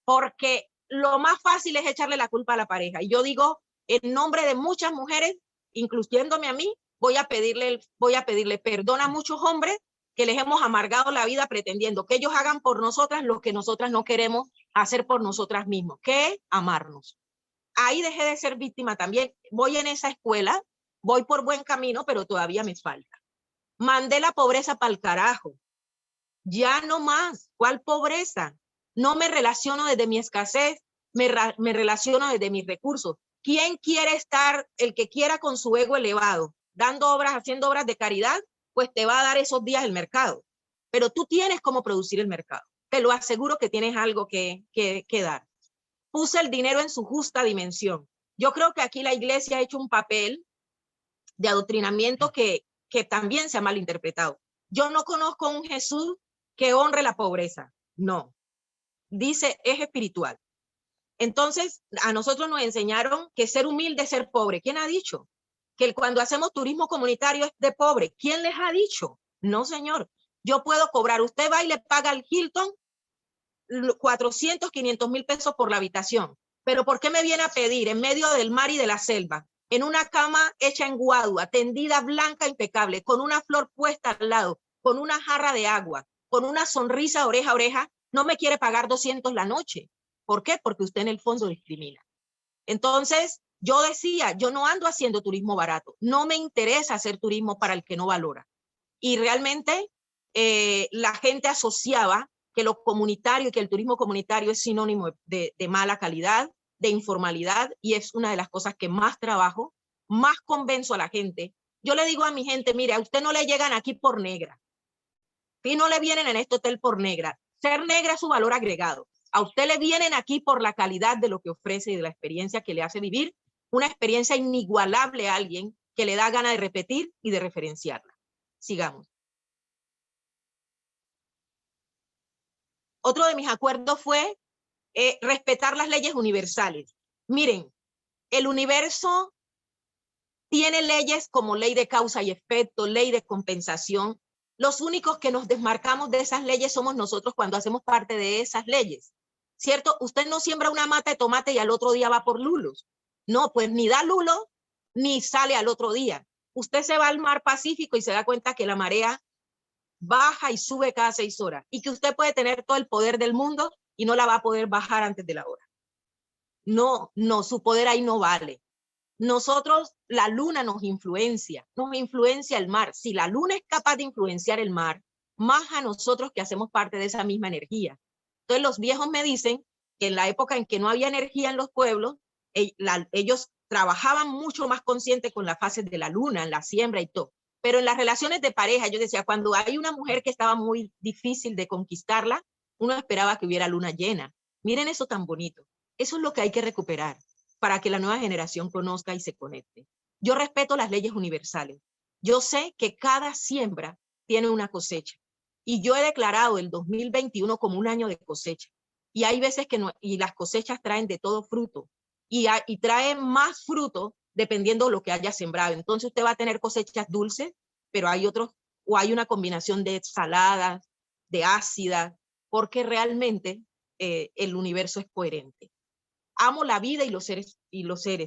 porque lo más fácil es echarle la culpa a la pareja. Y yo digo, en nombre de muchas mujeres, incluyéndome a mí, voy a pedirle perdón a muchos hombres que les hemos amargado la vida pretendiendo que ellos hagan por nosotras lo que nosotras no queremos hacer por nosotras mismos, que es amarnos. Ahí dejé de ser víctima también. Voy en esa escuela, voy por buen camino, pero todavía me falta. Mandé la pobreza para el carajo. Ya no más. ¿Cuál pobreza? No me relaciono desde mi escasez, me relaciono desde mis recursos. ¿Quién quiere estar, el que quiera con su ego elevado, dando obras, haciendo obras de caridad? Pues te va a dar esos días el mercado. Pero tú tienes cómo producir el mercado. Te lo aseguro que tienes algo que dar. Puse el dinero en su justa dimensión. Yo creo que aquí la iglesia ha hecho un papel de adoctrinamiento que también se ha malinterpretado. Yo no conozco un Jesús que honre la pobreza. No. Dice, es espiritual. Entonces, a nosotros nos enseñaron que ser humilde es ser pobre. ¿Quién ha dicho? Que cuando hacemos turismo comunitario es de pobre. ¿Quién les ha dicho? No, señor. Yo puedo cobrar. Usted va y le paga al Hilton 400, 500 mil pesos por la habitación. Pero ¿por qué me viene a pedir en medio del mar y de la selva, en una cama hecha en guadua, tendida blanca, impecable, con una flor puesta al lado, con una jarra de agua, con una sonrisa oreja a oreja, no me quiere pagar 200 la noche? ¿Por qué? Porque usted en el fondo discrimina. Entonces, yo decía, yo no ando haciendo turismo barato, no me interesa hacer turismo para el que no valora. Y realmente la gente asociaba que lo comunitario y que el turismo comunitario es sinónimo de mala calidad, de informalidad, y es una de las cosas que más trabajo, más convenzo a la gente. Yo le digo a mi gente, mire, a usted no le llegan aquí por negra, y no le vienen en este hotel por negra. Ser negra es su valor agregado. A usted le vienen aquí por la calidad de lo que ofrece y de la experiencia que le hace vivir, una experiencia inigualable a alguien que le da gana de repetir y de referenciarla. Sigamos. Otro de mis acuerdos fue respetar las leyes universales. Miren, el universo tiene leyes como ley de causa y efecto, ley de compensación. Los únicos que nos desmarcamos de esas leyes somos nosotros cuando hacemos parte de esas leyes, ¿cierto? Usted no siembra una mata de tomate y al otro día va por lulos. No, pues ni da lulo, ni sale al otro día. Usted se va al mar Pacífico y se da cuenta que la marea baja y sube cada 6 horas y que usted puede tener todo el poder del mundo y no la va a poder bajar antes de la hora. No, no, su poder ahí no vale. Nosotros, la luna nos influencia el mar. Si la luna es capaz de influenciar el mar, más a nosotros que hacemos parte de esa misma energía. Entonces los viejos me dicen que en la época en que no había energía en los pueblos, ellos trabajaban mucho más consciente con las fases de la luna, en la siembra y todo. Pero en las relaciones de pareja, yo decía, cuando hay una mujer que estaba muy difícil de conquistarla, uno esperaba que hubiera luna llena. Miren eso tan bonito. Eso es lo que hay que recuperar para que la nueva generación conozca y se conecte. Yo respeto las leyes universales. Yo sé que cada siembra tiene una cosecha. Y yo he declarado el 2021 como un año de cosecha. Y hay veces que no, y las cosechas traen de todo fruto. Y traen más fruto dependiendo de lo que haya sembrado. Entonces usted va a tener cosechas dulces, pero hay otros, o hay una combinación de saladas, de ácidas, porque realmente el universo es coherente. Amo la vida y los seres,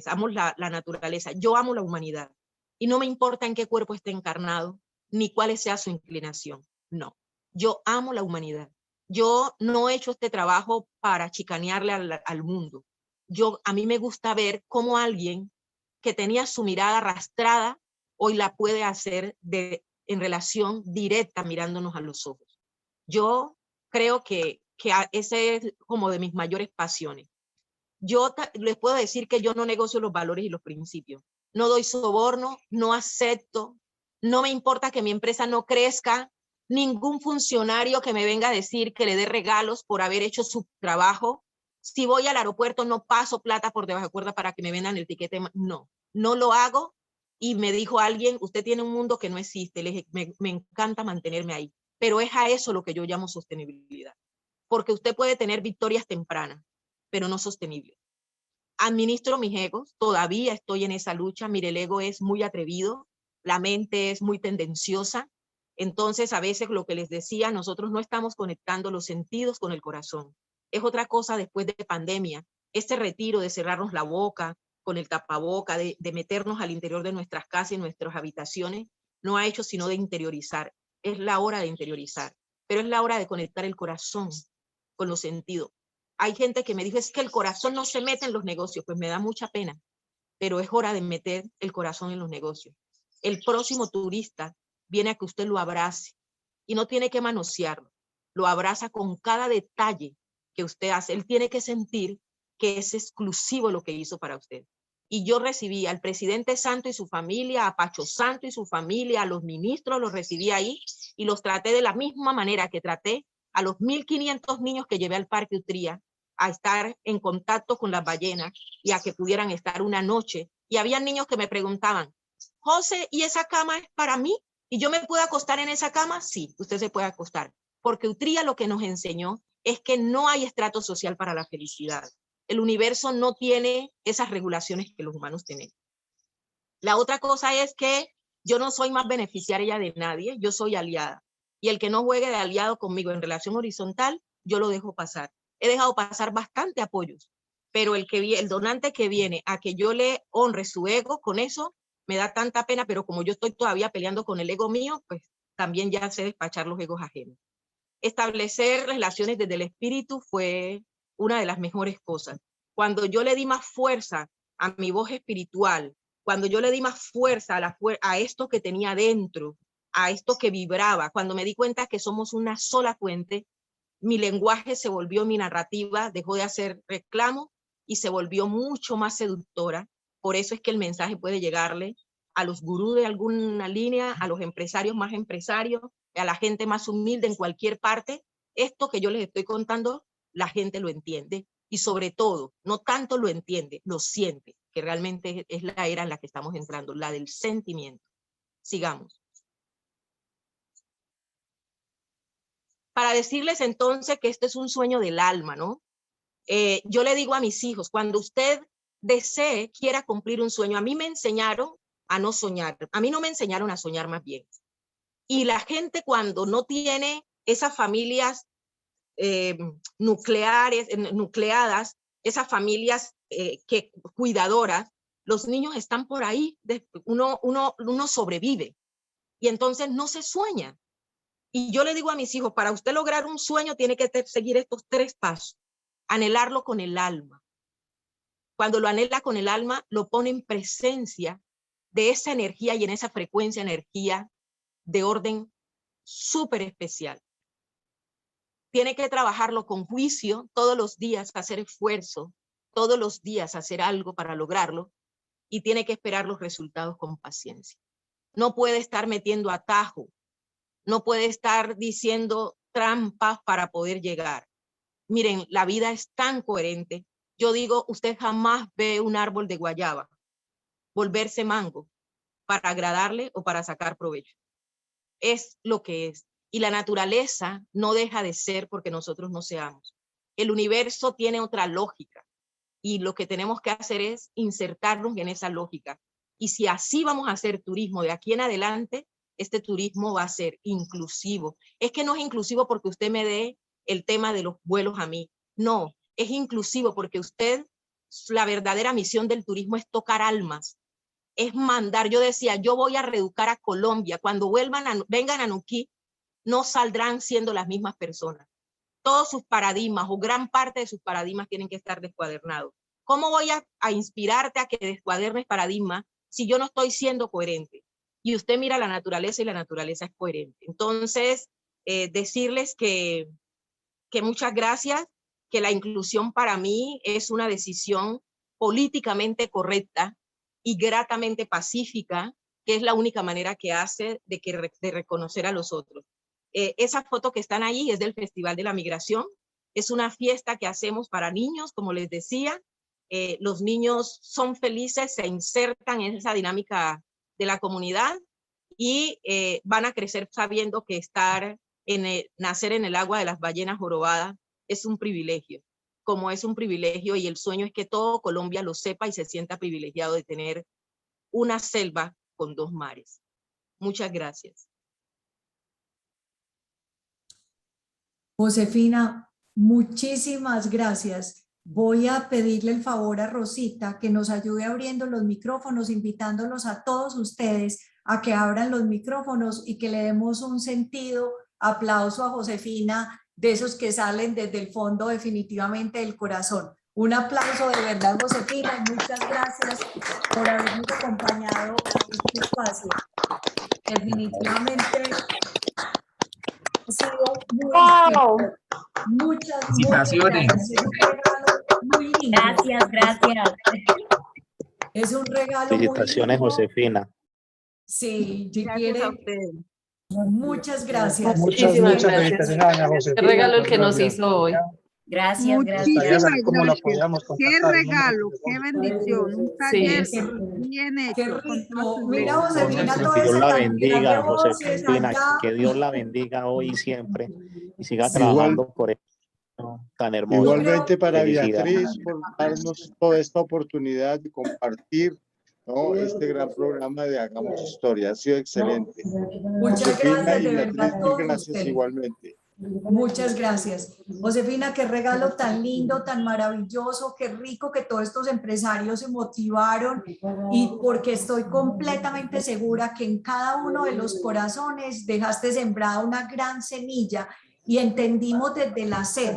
amo la naturaleza. Yo amo la humanidad. Y no me importa en qué cuerpo esté encarnado, ni cuál sea su inclinación. No, yo amo la humanidad. Yo no he hecho este trabajo para chicanearle al mundo. A mí me gusta ver cómo alguien que tenía su mirada arrastrada, hoy la puede hacer en relación directa, mirándonos a los ojos. Yo creo que ese es como de mis mayores pasiones. Yo les puedo decir que yo no negocio los valores y los principios. No doy soborno, no acepto, no me importa que mi empresa no crezca, ningún funcionario que me venga a decir que le dé regalos por haber hecho su trabajo. Si voy al aeropuerto no paso plata por debajo de cuerda para que me vendan el tiquete. No, no lo hago. Y me dijo alguien, usted tiene un mundo que no existe. Le dije, me encanta mantenerme ahí. Pero es a eso lo que yo llamo sostenibilidad. Porque usted puede tener victorias tempranas, pero no sostenible. Administro mis egos, todavía estoy en esa lucha. Mire, el ego es muy atrevido, la mente es muy tendenciosa. Entonces, a veces lo que les decía, nosotros no estamos conectando los sentidos con el corazón. Es otra cosa después de pandemia, este retiro de cerrarnos la boca con el tapaboca, de meternos al interior de nuestras casas y nuestras habitaciones, no ha hecho sino de interiorizar. Es la hora de interiorizar, pero es la hora de conectar el corazón con los sentidos. Hay gente que me dijo, es que el corazón no se mete en los negocios. Pues me da mucha pena, pero es hora de meter el corazón en los negocios. El próximo turista viene a que usted lo abrace y no tiene que manosearlo. Lo abraza con cada detalle que usted hace. Él tiene que sentir que es exclusivo lo que hizo para usted. Y yo recibí al presidente Santo y su familia, a Pacho Santo y su familia, a los ministros, los recibí ahí y los traté de la misma manera que traté a los 1.500 niños que llevé al Parque Utría a estar en contacto con las ballenas y a que pudieran estar una noche. Y había niños que me preguntaban, José, ¿y esa cama es para mí? ¿Y yo me puedo acostar en esa cama? Sí, usted se puede acostar. Porque Utría lo que nos enseñó es que no hay estrato social para la felicidad. El universo no tiene esas regulaciones que los humanos tenemos. La otra cosa es que yo no soy más beneficiaria de nadie, yo soy aliada. Y el que no juegue de aliado conmigo en relación horizontal, yo lo dejo pasar. He dejado pasar bastante apoyos, pero el donante que viene a que yo le honre su ego, con eso me da tanta pena, pero como yo estoy todavía peleando con el ego mío, pues también ya sé despachar los egos ajenos. Establecer relaciones desde el espíritu fue una de las mejores cosas. Cuando yo le di más fuerza a mi voz espiritual, cuando yo le di más fuerza a esto que tenía dentro, a esto que vibraba, cuando me di cuenta que somos una sola fuente, mi lenguaje se volvió, mi narrativa dejó de hacer reclamo y se volvió mucho más seductora. Por eso es que el mensaje puede llegarle a los gurús de alguna línea, a los empresarios más empresarios, a la gente más humilde en cualquier parte. Esto que yo les estoy contando, la gente lo entiende y sobre todo, no tanto lo entiende, lo siente, que realmente es la era en la que estamos entrando, la del sentimiento. Sigamos. Para decirles entonces que este es un sueño del alma, ¿no? Yo le digo a mis hijos, cuando usted desee, quiera cumplir un sueño, a mí me enseñaron a no soñar. A mí no me enseñaron a soñar más bien. Y la gente cuando no tiene esas familias nucleadas, esas familias cuidadoras, los niños están por ahí, uno sobrevive y entonces no se sueña. Y yo le digo a mis hijos, para usted lograr un sueño tiene que seguir estos 3 pasos. Anhelarlo con el alma. Cuando lo anhela con el alma, lo pone en presencia de esa energía y en esa frecuencia energía de orden súper especial. Tiene que trabajarlo con juicio todos los días, hacer esfuerzo, todos los días hacer algo para lograrlo y tiene que esperar los resultados con paciencia. No puede estar metiendo atajo, no puede estar diciendo trampas para poder llegar. Miren, la vida es tan coherente. Yo digo, usted jamás ve un árbol de guayaba volverse mango para agradarle o para sacar provecho. Es lo que es. Y la naturaleza no deja de ser porque nosotros no seamos. El universo tiene otra lógica y lo que tenemos que hacer es insertarnos en esa lógica. Y si así vamos a hacer turismo de aquí en adelante, este turismo va a ser inclusivo. Es que no es inclusivo porque usted me dé el tema de los vuelos a mí. No, es inclusivo porque usted, la verdadera misión del turismo es tocar almas, es mandar. Yo decía, yo voy a reeducar a Colombia. Cuando vengan a Nuquí, no saldrán siendo las mismas personas. Todos sus paradigmas o gran parte de sus paradigmas tienen que estar descuadernados. ¿Cómo voy a inspirarte a que descuadernes paradigmas si yo no estoy siendo coherente? Y usted mira la naturaleza y la naturaleza es coherente. Entonces, decirles que muchas gracias, que la inclusión para mí es una decisión políticamente correcta y gratamente pacífica, que es la única manera que hace de reconocer a los otros. Esa foto que están ahí es del Festival de la Migración. Es una fiesta que hacemos para niños, como les decía. Los niños son felices, se insertan en esa dinámica de la comunidad y van a crecer sabiendo que nacer en el agua de las ballenas jorobadas es un privilegio, como es un privilegio, y el sueño es que todo Colombia lo sepa y se sienta privilegiado de tener una selva con 2 mares. Muchas gracias. Josefina, muchísimas gracias. Voy a pedirle el favor a Rosita que nos ayude abriendo los micrófonos, invitándolos a todos ustedes a que abran los micrófonos y que le demos un sentido aplauso a Josefina, de esos que salen desde el fondo definitivamente del corazón. Un aplauso de verdad, Josefina, y muchas gracias por habernos acompañado en este espacio. Definitivamente ha sido muy ¡Wow! muchas Felicitaciones. gracias. Es un regalo muy lindo. Gracias. Es un regalo muy Felicitaciones, lindo. Josefina. Sí, si Gracias quiere, a ustedes. muchas gracias. Muchísimas gracias. Qué regalo el que nos hizo hoy. Gracias. Muchísimas gracias. Qué contactar. regalo, qué bendición. Un Sí, taller sí. bien Qué hecho. Con rico. todas sus Mira, letras. Josefina, Que toda Dios esa la cantidad de bendiga, voces Josefina, allá. que Dios la bendiga hoy y siempre y siga Sí. trabajando por esto tan hermoso. Igualmente para Felicidades. Beatriz por darnos toda esta oportunidad de compartir, ¿no?, este gran programa de Hagamos Historia. Ha sido excelente. Muchas Josefina gracias, y de Beatriz, verdad, mil todos gracias ustedes. igualmente. Muchas gracias. Josefina, qué regalo tan lindo, tan maravilloso, qué rico que todos estos empresarios se motivaron, y porque estoy completamente segura que en cada uno de los corazones dejaste sembrada una gran semilla y entendimos desde el hacer,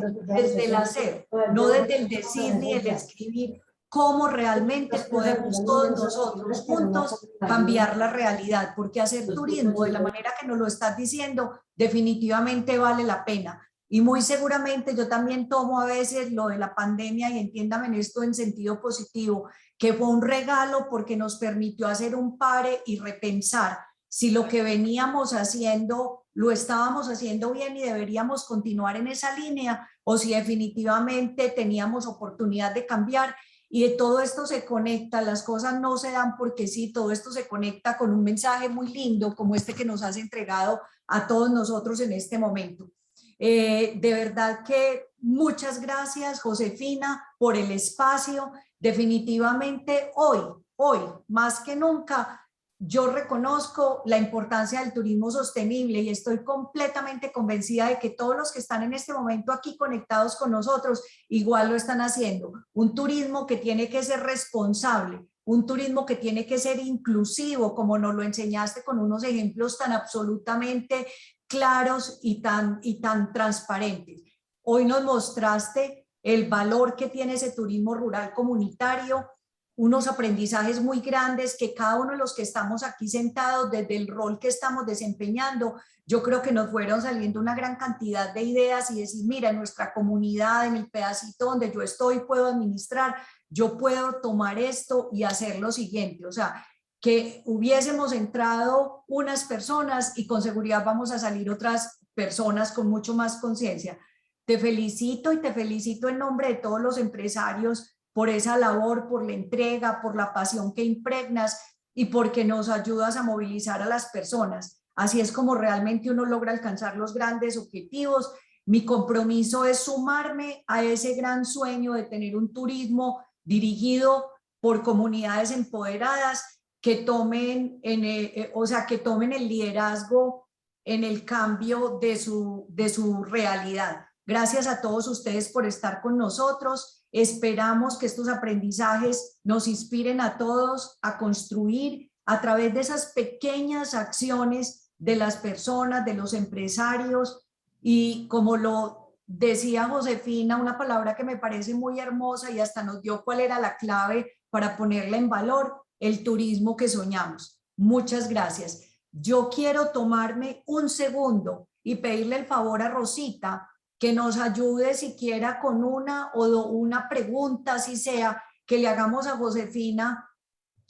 no desde el decir ni el escribir, cómo realmente podemos todos nosotros juntos cambiar la realidad, porque hacer turismo de la manera que nos lo estás diciendo definitivamente vale la pena. Y muy seguramente yo también tomo a veces lo de la pandemia, y entiéndame en esto en sentido positivo, que fue un regalo porque nos permitió hacer un pare y repensar si lo que veníamos haciendo lo estábamos haciendo bien y deberíamos continuar en esa línea, o si definitivamente teníamos oportunidad de cambiar. Y de todo esto se conecta, las cosas no se dan porque sí, todo esto se conecta con un mensaje muy lindo como este que nos has entregado a todos nosotros en este momento. De verdad que muchas gracias, Josefina, por el espacio. Definitivamente hoy, más que nunca, yo reconozco la importancia del turismo sostenible y estoy completamente convencida de que todos los que están en este momento aquí conectados con nosotros igual lo están haciendo. Un turismo que tiene que ser responsable, un turismo que tiene que ser inclusivo, como nos lo enseñaste con unos ejemplos tan absolutamente claros y tan transparentes. Hoy nos mostraste el valor que tiene ese turismo rural comunitario, unos aprendizajes muy grandes que cada uno de los que estamos aquí sentados, desde el rol que estamos desempeñando, yo creo que nos fueron saliendo una gran cantidad de ideas y decir, mira, en nuestra comunidad, en el pedacito donde yo estoy, puedo administrar, yo puedo tomar esto y hacer lo siguiente. O sea, que hubiésemos entrado unas personas y con seguridad vamos a salir otras personas con mucho más conciencia. Te felicito y te felicito en nombre de todos los empresarios por esa labor, por la entrega, por la pasión que impregnas y porque nos ayudas a movilizar a las personas. Así es como realmente uno logra alcanzar los grandes objetivos. Mi compromiso es sumarme a ese gran sueño de tener un turismo dirigido por comunidades empoderadas que tomen, que tomen el liderazgo en el cambio de su realidad. Gracias a todos ustedes por estar con nosotros. Esperamos que estos aprendizajes nos inspiren a todos a construir a través de esas pequeñas acciones de las personas, de los empresarios y como lo decía Josefina, una palabra que me parece muy hermosa y hasta nos dio cuál era la clave para ponerla en valor, el turismo que soñamos. Muchas gracias. Yo quiero tomarme un segundo y pedirle el favor a Rosita que nos ayude siquiera con una pregunta, así sea, que le hagamos a Josefina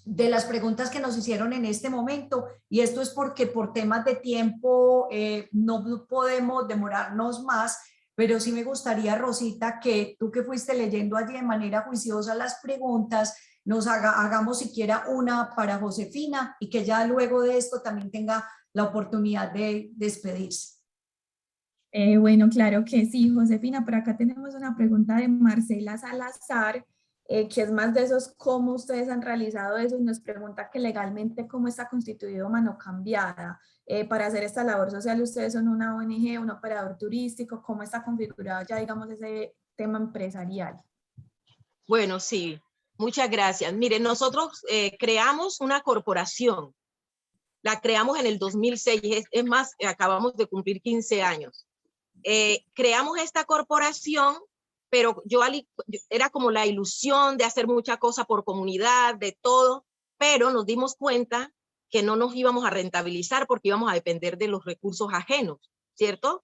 de las preguntas que nos hicieron en este momento. Y esto es porque por temas de tiempo no podemos demorarnos más, pero sí me gustaría, Rosita, que tú que fuiste leyendo allí de manera juiciosa las preguntas, nos hagamos siquiera una para Josefina y que ya luego de esto también tenga la oportunidad de despedirse. Bueno, claro que sí, Josefina. Por acá tenemos una pregunta de Marcela Salazar, que es más de esos cómo ustedes han realizado eso. Nos pregunta que legalmente cómo está constituido Mano Cambiada. Para hacer esta labor social, ustedes son una ONG, un operador turístico, ¿cómo está configurado ya, digamos, ese tema empresarial? Bueno, sí, muchas gracias. Miren, nosotros creamos una corporación. La creamos en el 2006, es más, acabamos de cumplir 15 años. Creamos esta corporación, pero era como la ilusión de hacer mucha cosa por comunidad, de todo, pero nos dimos cuenta que no nos íbamos a rentabilizar porque íbamos a depender de los recursos ajenos, ¿cierto?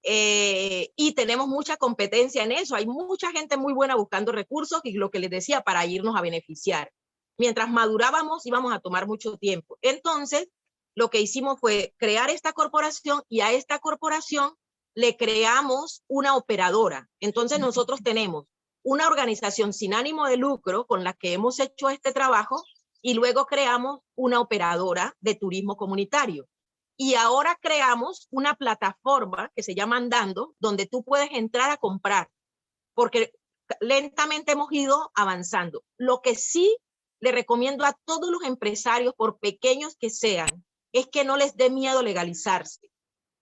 Y tenemos mucha competencia en eso, hay mucha gente muy buena buscando recursos y lo que les decía, para irnos a beneficiar. Mientras madurábamos íbamos a tomar mucho tiempo. Entonces, lo que hicimos fue crear esta corporación y a esta corporación le creamos una operadora. Entonces nosotros tenemos una organización sin ánimo de lucro con la que hemos hecho este trabajo y luego creamos una operadora de turismo comunitario. Y ahora creamos una plataforma que se llama Andando, donde tú puedes entrar a comprar, porque lentamente hemos ido avanzando. Lo que sí le recomiendo a todos los empresarios, por pequeños que sean, es que no les dé miedo legalizarse.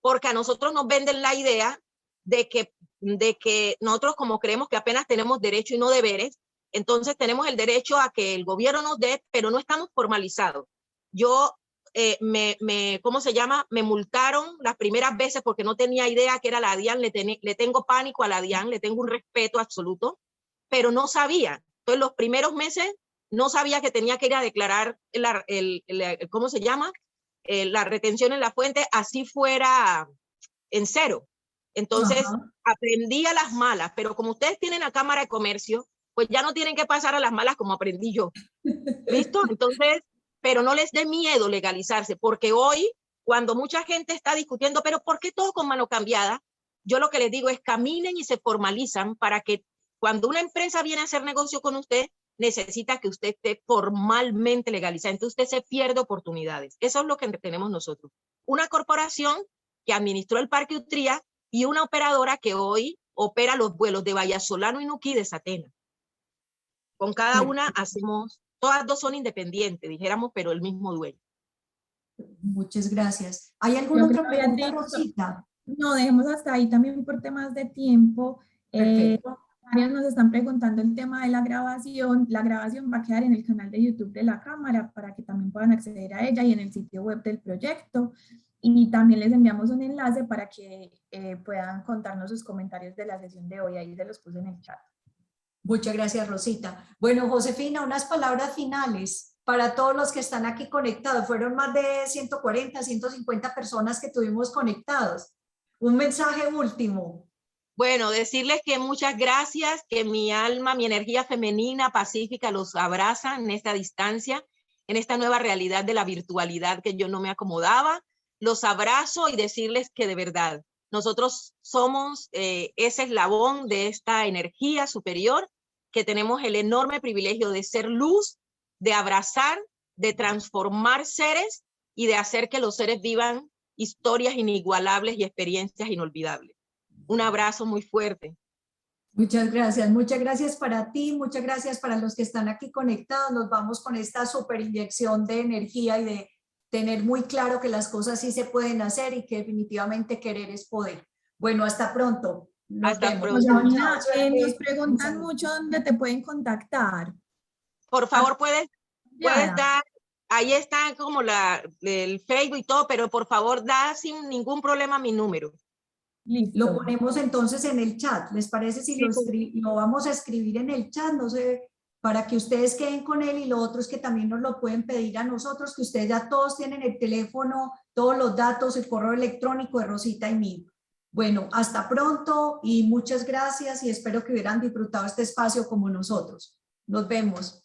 Porque a nosotros nos venden la idea de que nosotros como creemos que apenas tenemos derecho y no deberes, entonces tenemos el derecho a que el gobierno nos dé, pero no estamos formalizados. Yo, ¿cómo se llama? Me multaron las primeras veces porque no tenía idea que era la DIAN, le tengo pánico a la DIAN, le tengo un respeto absoluto, pero no sabía. Entonces los primeros meses no sabía que tenía que ir a declarar ¿cómo se llama? La retención en la fuente, así fuera en cero. Entonces, aprendí a las malas, pero como ustedes tienen la Cámara de Comercio, pues ya no tienen que pasar a las malas como aprendí yo. ¿Listo? Entonces, pero no les dé miedo legalizarse, porque hoy, cuando mucha gente está discutiendo, pero ¿por qué todo con mano cambiada? Yo lo que les digo es caminen y se formalizan para que cuando una empresa viene a hacer negocio con usted, necesita que usted esté formalmente legalizado. Entonces usted se pierde oportunidades. Eso es lo que tenemos nosotros. Una corporación que administró el Parque Utría y una operadora que hoy opera los vuelos de Vallasolano y Nuquí de Satena. Con cada una hacemos, todas dos son independientes, dijéramos, pero el mismo dueño. Muchas gracias. ¿Hay alguna Yo otra creo, pregunta, Beatriz, Rosita? no, dejemos hasta ahí también por temas de tiempo. Perfecto. Varios nos están preguntando el tema de la grabación. La grabación va a quedar en el canal de YouTube de la Cámara para que también puedan acceder a ella y en el sitio web del proyecto. Y también les enviamos un enlace para que puedan contarnos sus comentarios de la sesión de hoy. Ahí se los puse en el chat. Muchas gracias, Rosita. Bueno, Josefina, unas palabras finales para todos los que están aquí conectados. Fueron más de 140, 150 personas que tuvimos conectados. Un mensaje último. Bueno, decirles que muchas gracias, que mi alma, mi energía femenina, pacífica, los abraza en esta distancia, en esta nueva realidad de la virtualidad que yo no me acomodaba. Los abrazo y decirles que de verdad, nosotros somos ese eslabón de esta energía superior, que tenemos el enorme privilegio de ser luz, de abrazar, de transformar seres y de hacer que los seres vivan historias inigualables y experiencias inolvidables. Un abrazo muy fuerte. Muchas gracias para ti, muchas gracias para los que están aquí conectados. Nos vamos con esta super inyección de energía y de tener muy claro que las cosas sí se pueden hacer y que definitivamente querer es poder. Bueno, hasta pronto. Hasta pronto. Paulina, nos preguntan mucho dónde te pueden contactar. Por favor, puedes dar, ahí está como el Facebook y todo, pero por favor da sin ningún problema mi número. Listo. Lo ponemos entonces en el chat. ¿Les parece si lo vamos a escribir en el chat? No sé, para que ustedes queden con él, y lo otro es que también nos lo pueden pedir a nosotros, que ustedes ya todos tienen el teléfono, todos los datos, el correo electrónico de Rosita y mío. Bueno, hasta pronto y muchas gracias y espero que hubieran disfrutado este espacio como nosotros. Nos vemos.